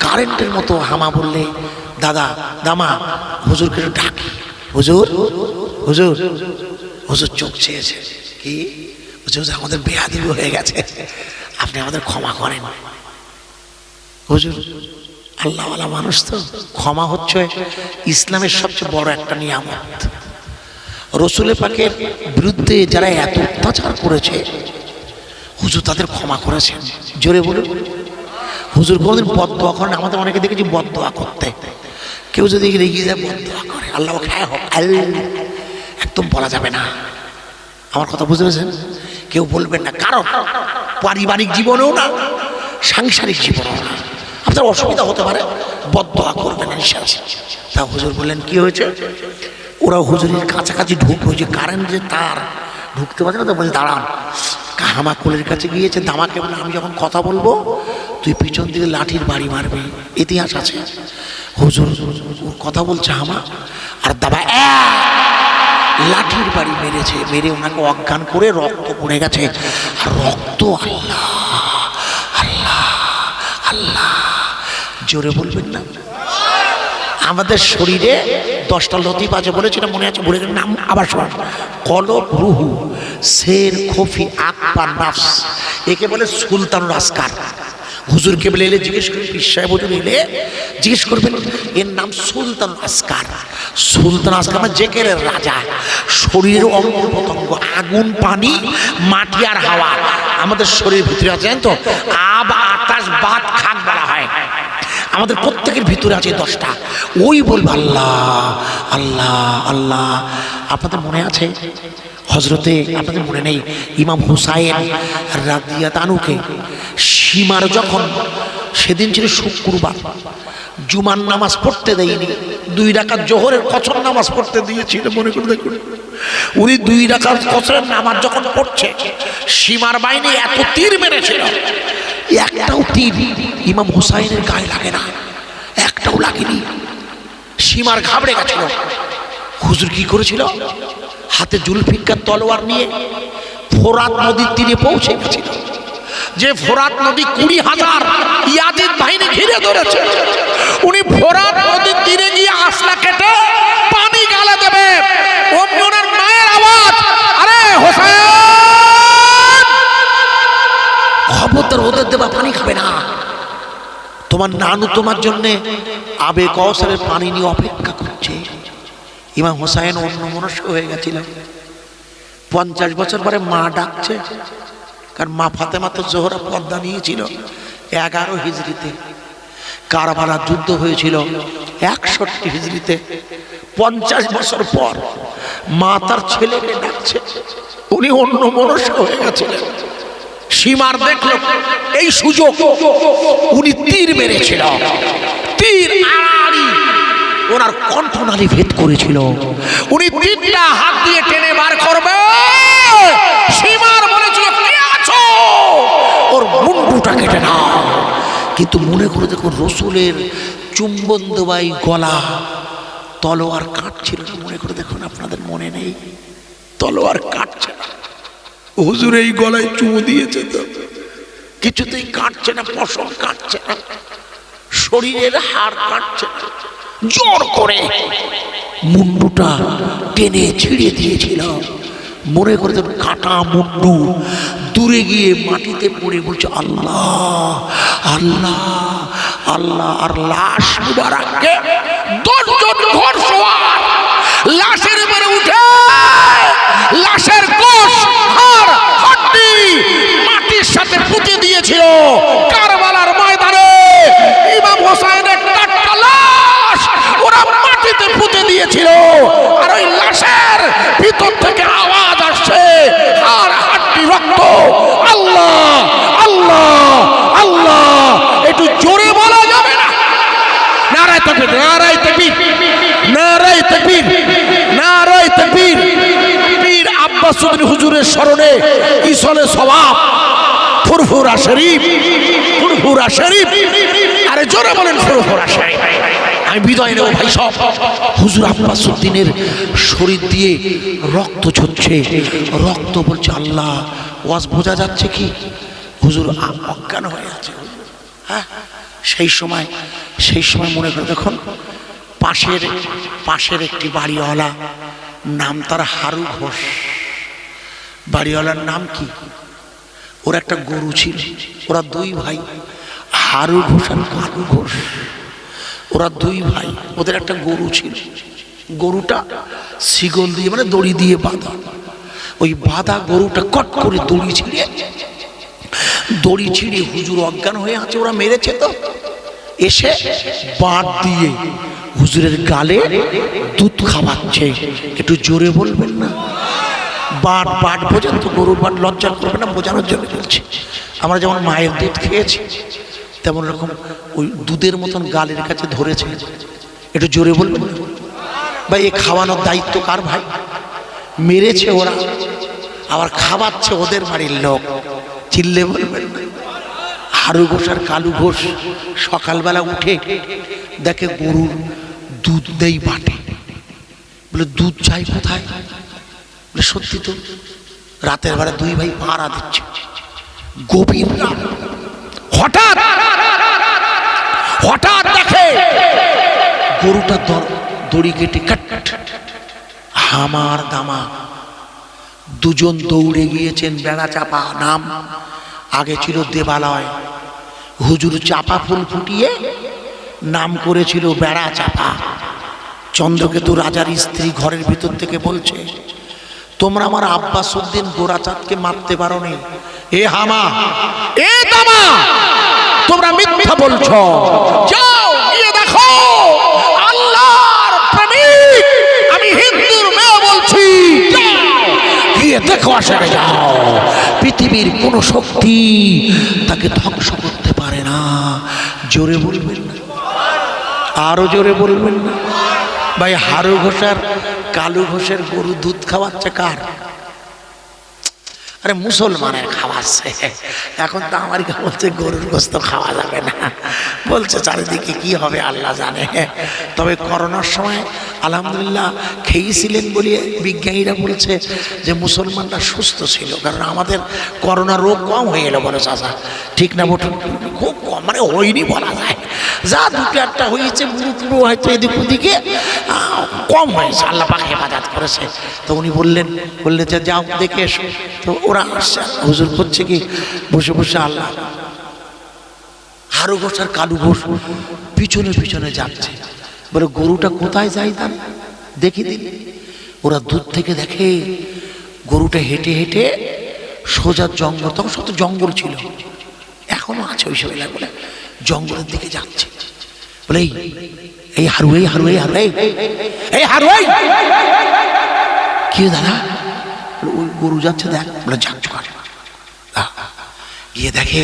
কারেন্টের মতো হামা বললে, দাদা দামা হুজুরকে ডাকি, হুজুর হুজুর। হুজুর চোখ চেয়েছে, কি? হুজুর আমাদের বেয়াদবি হয়ে গেছে, আপনি আমাদের ক্ষমা করেন। হুজুর আল্লাহওয়ালা মানুষ তো, ক্ষমা হচ্ছে ইসলামের সবচেয়ে বড় একটা নিয়ামত। রসুল পাকের বিরুদ্ধে যারা এত অত্যাচার করেছে, হুজুর তাদের ক্ষমা করেছেন। জোরে বলুন। হুজুর কোনোদিন বদদোয়া করেন। আমাদের অনেকে দেখেছি বদদোয়া করতে। কেউ যদি রেগে যায় বদদোয়া করে, আল্লাহ খায় হোক, একদম বলা যাবে না। আমার কথা বুঝতে পেরেছেন? কেউ বলবেন না, কারণ পারিবারিক জীবনেও না, সাংসারিক জীবনেও না আপনার অসুবিধা হতে পারে, বদদোয়া করবেন না। তা হুজুর বললেন কি হয়েছে? ওরা হুজুরের কাছাকাছি ঢুকলো, যে কারেন্ট যে তার ঢুকতে পারছে না, তো বলছে দাঁড়ান। হামা কোলের কাছে গিয়েছে, দামাকে বলে আমি যখন কথা বলবো তুই পিছন দিকে লাঠির বাড়ি মারবি। ইতিহাস আছে। হুজুর কথা বলছে হামা, আর দাবা লাঠির বাড়ি মেরেছে, মেরে ওনাকে অজ্ঞান করে রক্ত পড়ে গেছে। আর রক্ত আল্লাহ আল্লাহ আল্লাহ, জোরে বলবেন না? আমাদের শরীরে 10টা লতিফ আছে বলেছিলাম, মনে আছে? বলে নাম আবার শোন। কলব, রুহু, শের, খফি, আকবার, নাফস, একে বলে সুলতানুল আসকার। হুজুরকে বলে এলে জিজ্ঞেস করবেন, পীর সাহেব হুজুর এলে জিজ্ঞেস করবেন, এর নাম সুলতানুল আসকার। সুলতান আসকার মানে জেকেরের রাজা। শরীরের অঙ্গ প্রত্যঙ্গ, আগুন, পানি, মাটি আর হাওয়া আমাদের শরীরের ভিতরে আছে, জানেন তো? আব, আকাশ, বাত, খাক বলা হয়। আমাদের প্রত্যেকের ভিতরে আছে 10টা। ওই বলবে আল্লাহ আল্লাহ আল্লাহ। আপনাদের মনে আছে হজরতে, আপনাদের মনে নেই, ইমাম হুসাইন রাদিয়াল্লাহু আনহুকে সীমার যখন, সেদিন ছিল শুক্রবার, জুমার নামাজ পড়তে দেয়নি, 2 রাকাত জোহরের কসর নামাজ পড়তে দিয়েছিল। মনে করে দেখুন, উনি 2 রাকাত কসরের নামাজ যখন পড়ছে, সীমার বাহিনী এত তীর মেরেছিল, একটাও তীর ইমাম হুসাইনের গায়ে লাগে না, একটাও লাগেনি। সীমার ঘাবড়ে গেছিল। হুজুর কি করেছিল? হাতে জুলফিকার তলোয়ার নিয়ে ফোরাত নদীর তীরে পৌঁছে গেছিল। যে ফোরাত নদী 20,000 ইয়াজিদ বাহিনী ঘিরে ধরেছে, উনি ফোরাত নদীর তীরে গিয়ে আসলা কেটে পানি গালে দেবে। অন্যের মায়ের আওয়াজ, আরে হোসেন, খবরদার ওদের দেবা পানি খাবে না, তোমার নানু তোমার জন্যে আবে কওসারের পানি নিয়ে অপেক্ষা করছে। ইমাম হোসাইন অন্যমনস্ক হয়ে গেছিল। 50 বছর পরে মা ডাকছে, কারণ মা ফাতেমা তো জোহরা পর্দা নিয়েছিল 11 হিজরিতে, কারবালার যুদ্ধ হয়েছিল 61 হিজরিতে। 50 বছর পর মা তার ছেলেকে ডাকছে, উনি অন্যমনস্ক হয়ে গেছিলেন। সীমার দেখল এই সুযোগ, উনি তীর মেরেছিল, তীর আড়াআড়ি ওনার কণ্ঠনালী ভেদ করেছিল। উনি তীরটা হাত দিয়ে টেনে বার করবে, সীমার বলেছিল কে আছো, ওর মুন্ডুটা কেটে না। কিন্তু মনে করে দেখুন, রসুলের চুম্বন দেওয়াই গলা, তলোয়ার কাটছিল না। মনে করে দেখুন, আপনাদের মনে নেই? তলোয়ার কাটছে না, হুজুর এই গলায় চুমু দিয়েছে তো কিছুতেই কাটছে না, পশম কাটছে না, শরীরের হাড় কাটছে না, জোর করে মুন্ডুটা টেনে ছিঁড়ে দিয়েছিল। মনে করে কাটা মুন্ডু দূরে গিয়ে মাটিতে পড়ে বলছে আল্লাহ আল্লাহ আল্লাহ। আর লাশ মুবারককে 10 জন ঘোড়সওয়ার লাশের উপরে উঠে লাশের কোষ আর হাড্ডি মাটির সাথে পুঁতে দিয়েছিল। কারবালার ময়দানে ইমাম হোসেনের টাটকা লাশ ওরা মাটিতে পুঁতে দিয়েছিল। আর ওই লাশের ভিতর থেকে আওয়াজ আসছে, আর হাড্ডি রক্ত, আল্লাহ আল্লাহ আল্লাহ। একটু জোরে বলা যাবে না? নারায়ে তাকবীর, নারায়ে তাকবীর, নারায়ে তাকবীর, নারায়ে তাকবীর। পীর আব্বাসউদ্দিন হুজুরের স্মরণে ইসলে সওয়াব, ফুরফুরা শরীফ, ফুরফুরা শরীফ। আরে জোরে বলেন ফুরফুরা শরীফ। আমি বিদায় নেব ভাই সব। হুজুর আব্বাসউদ্দিনের শরীর দিয়ে রক্ত ঝরছে, রক্ত বলছে আল্লাহ। ওয়াজ বোঝা যাচ্ছে কি? হুজুর অজ্ঞান হয়ে আছে। হ্যাঁ, সেই সময় মনে করে দেখুন, পাশের একটি বাড়িওয়ালা, নাম তার হারু ঘোষ। বাড়িওয়ালার নাম কি? ওর একটা গরু ছিল। ওরা 2 ভাই, হারু ঘোষ আর কালু ঘোষ। ওরা 2 ভাই, ওদের একটা গরু ছিল। গরুটা শিকল দিয়ে, মানে দড়ি দিয়ে বাঁধা। ওই বাঁধা গরুটা কট করে দড়ি ছিঁড়ে হুজুর অজ্ঞান হয়ে আছে। ওরা মেরেছে তো, এসে বাঁট দিয়ে হুজুরের গালে দুধ খাওয়াচ্ছে। একটু জোরে বলবেন না? বাট বোঝেন তো? গরুর বাট লজ্জা করবে না, বোঝানোর জন্য বলছি। আমরা যেমন মায়ের দুধ খেয়েছি, তেমন রকম ওই দুধের মতন গালের কাছে ধরেছে। একটু জোরে বলবেন না? ভাই, এ খাওয়ানোর দায়িত্ব কার ভাই? মেরেছে ওরা, আবার খাওয়াচ্ছে ওদের বাড়ির লোক। চিল্লে বলবেন না? হারু ঘোষ আর কালু ঘোষ সকালবেলা উঠে দেখে গরুর দুধ নেই বাটে। বলে দুধ চাই কোথায়? বলে সত্যি তো। রাতের বেলা 2 ভাই পাহারা দিচ্ছে। গভীর রাত, হঠাৎ দেখে গরুটা দড়ি কেটে কাট। হামার দামা 2 জন দৌড়ে গিয়েছেন। বেড়া চাপা নাম, আগে ছিল দেবালয়। হুজুর চাপা ফুল ফুটিয়ে নাম করেছিল বেড়া চাপা। চন্দ্রকেতু রাজার স্ত্রী ঘরের ভিতর থেকে বলছে, তোমরা আমার আব্বাসউদ্দিন গোরাচাঁদকে মারতে পারো নি। এ হামা, এ দামা, তোমরা মিথ্যা বলছো। যাও গিয়ে দেখো আসলে যাও, পৃথিবীর কোনো শক্তি তাকে ধ্বংস করতে পারে না। জোরে বলবেন না, আরো জোরে বলবেন না। ভাই হারু ঘোষার কালু ঘোষের গরু দুধ খাওয়াচ্ছে কার? আরে মুসলমানের খাওয়াচ্ছে। এখন তো আমার বলছে গরুর গোস্ত খাওয়া যাবে না, বলছে চারিদিকে কি হবে আল্লাহ জানে। তবে করোনার সময় আলহামদুলিল্লাহ খেয়েছিলেন বলে বিজ্ঞানীরা বলছে যে মুসলমানরা সুস্থ ছিল, কারণ আমাদের করোনা রোগ কম হয়ে এলো বলে চাচা, ঠিক না? বটুন খুব কম, মানে হয়নি বলা যায়, যা দুটো একটা হয়েছে বুড়ো টুড়ো হয়তো এদিক ওদিকে কম হয়েছে, আল্লাহ পাক হেফাজত করেছে। তো উনি বললেন যে যাও দেখে এসো। তো ওরা আসছে, হুজুর করছে কি বসে বসে আল্লাহ। হারু ঘোষ আর কালু ঘোষ পিছনে পিছনে যাচ্ছে, বলে গরুটা কোথায় যাই তার দেখি দিন। ওরা দূর থেকে দেখে গরুটা হেঁটে হেঁটে সোজা জঙ্গল, তখন সব জঙ্গল ছিল, এখনো আছে ওই সব এলাকা, বলে জঙ্গলের দিকে যাচ্ছে। বলে এই হারু, এই হারু, এই হারু, এই হারু, কি দাদা? ওই গরু যাচ্ছে দেখ। বলে যাচ্ছ, গিয়ে দেখে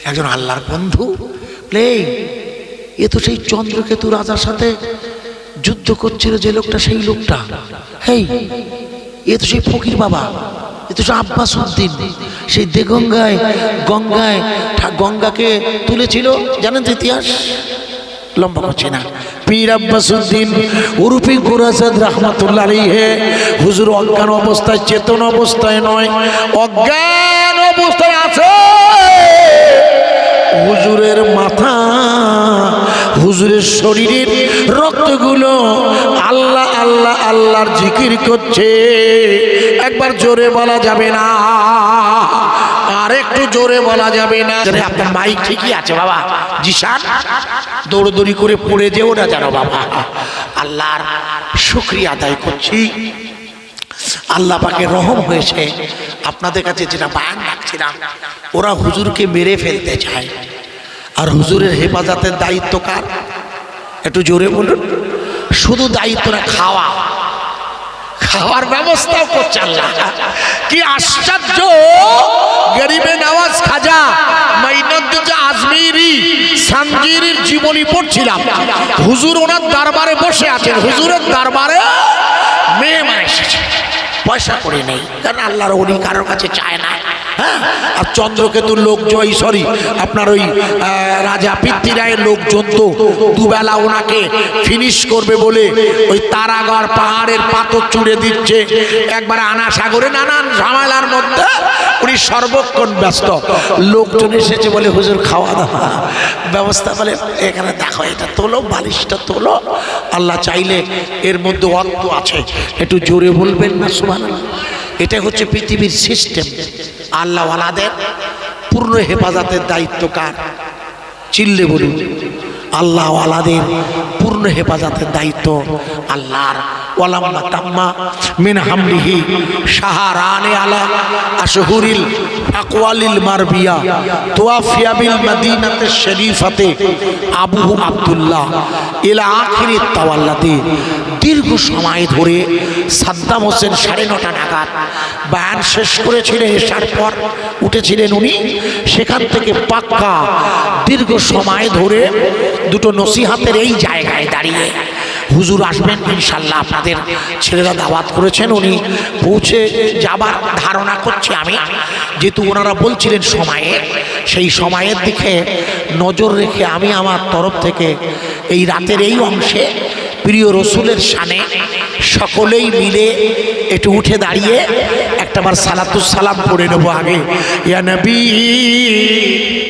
একজন আল্লাহর বন্ধু। বলে এ তো সেই চন্দ্রকেতু রাজার সাথে যুদ্ধ করছিল যে লোকটা, সেই লোকটা। হেই, এ তো সেই ফকির বাবা, এ তো সেই আব্বাস উদ্দিন, সেই দেগঙ্গায় গঙ্গাকে তুলেছিল, জানেন তো ইতিহাস? লম্বা করছি না। পীর আব্বাস উদ্দিন উরুফি গোরাজাদ রহমাতুল্লাহ আলাইহি, হুজুর অজ্ঞান অবস্থায়, চেতন অবস্থায় নয়, অজ্ঞান অবস্থায় আছে। হুজুরের মাথা, হুজুরের শরীরের রক্তগুলো আল্লাহ আল্লাহ আল্লাহর জিকির করছে। একবার জোরে বলা যাবে না, আর একটু জোরে বলা যাবে না। আপনার মাইক ঠিকই আছে বাবা, জিশান দৌড়দৌড়ি করে পড়ে যেও না জানো বাবা। আল্লাহর শুকরিয়া আদায় করছি, আল্লাহ পাকের রহম হয়েছে। আপনাদের কাছে যেটা বায়ান রাখছিলাম, ওরা হুজুরকে মেরে ফেলতে চায়, আর হুজুরের হেফাজতের দায়িত্ব কার? একটু জোরে বলুন। শুধু দায়িত্ব না, খাওয়ার ব্যবস্থাও করছে আল্লাহ। কি আশ্চর্য! গরিবে নওয়াজ খাজা মাইনুদ্দিন আজমিরি সানজিরির জীবনী পড়ছিলাম, হুজুর ওনার দরবারে বসে আছেন, হুজুরের দরবারে মেহমান এসেছে, পয়সা করে নেই, কারণ আল্লাহর ওলি কারোর কাছে চায় না। হ্যাঁ, আর চন্দ্রকেতুর লোকজন, সরি আপনার ওই রাজা পৃথ্বীরায়ের লোকজন তো দুবেলা ওনাকে ফিনিশ করবে বলে ওই তারাগড় পাহাড়ের পাথর চুড়ে দিচ্ছে, একবার আনা সাগরে নানান ঝামেলার মধ্যে উনি সর্বক্ষণ ব্যস্ত। লোকজন এসেছে বলে হুজুর খাওয়া দাওয়া ব্যবস্থা, বলে এখানে দেখো এটা তোলো, বালিশটা তোলো, আল্লাহ চাইলে এর মধ্যে অর্থ আছে। একটু জোরে বলবেন না সুবহানাল্লাহ। এটা হচ্ছে পৃথিবীর সিস্টেম। আল্লাহওয়ালাদের পূর্ণ হেফাজতের দায়িত্ব কার? চিল্লে বলুন। আল্লাহওয়ালাদের পূর্ণ হেফাজতের দায়িত্ব আল্লাহর। ওয়ালাম্মা তাম্মা মিন হামলিহি শাহরানে আলা আশহুরিল আকওয়ালিল মারবিয়া তুওয়াফিয়া বিল মদিনাতে শরীফাতে আবু আব্দুল্লাহ ইলা আখিরি তাওয়াল্লাতি। দীর্ঘ সময় ধরে সাদ্দাম হোসেন 9:30 নাগাদ বয়ান শেষ করেছিলেন, এশার পর উঠেছিলেন উনি, সেখান থেকে পাক্কা দীর্ঘ সময় ধরে দুটো নসিহাতের এই জায়গায় দাঁড়িয়ে হুজুর আসবেন ইনশাল্লাহ, আপনাদের ছেলেরা দাওয়াত করেছেন, উনি পৌঁছে যাবার ধারণা করছি আমি, যেহেতু ওনারা বলছিলেন সময়ে, সেই সময়ের দিকে নজর রেখে আমি আমার তরফ থেকে এই রাতের এই অংশে প্রিয় রসুলের শানে সকলেই মিলে একটু উঠে দাঁড়িয়ে একটাবার সালাতুস সালাম পড়ে নেবো আগে। ইয়া নবী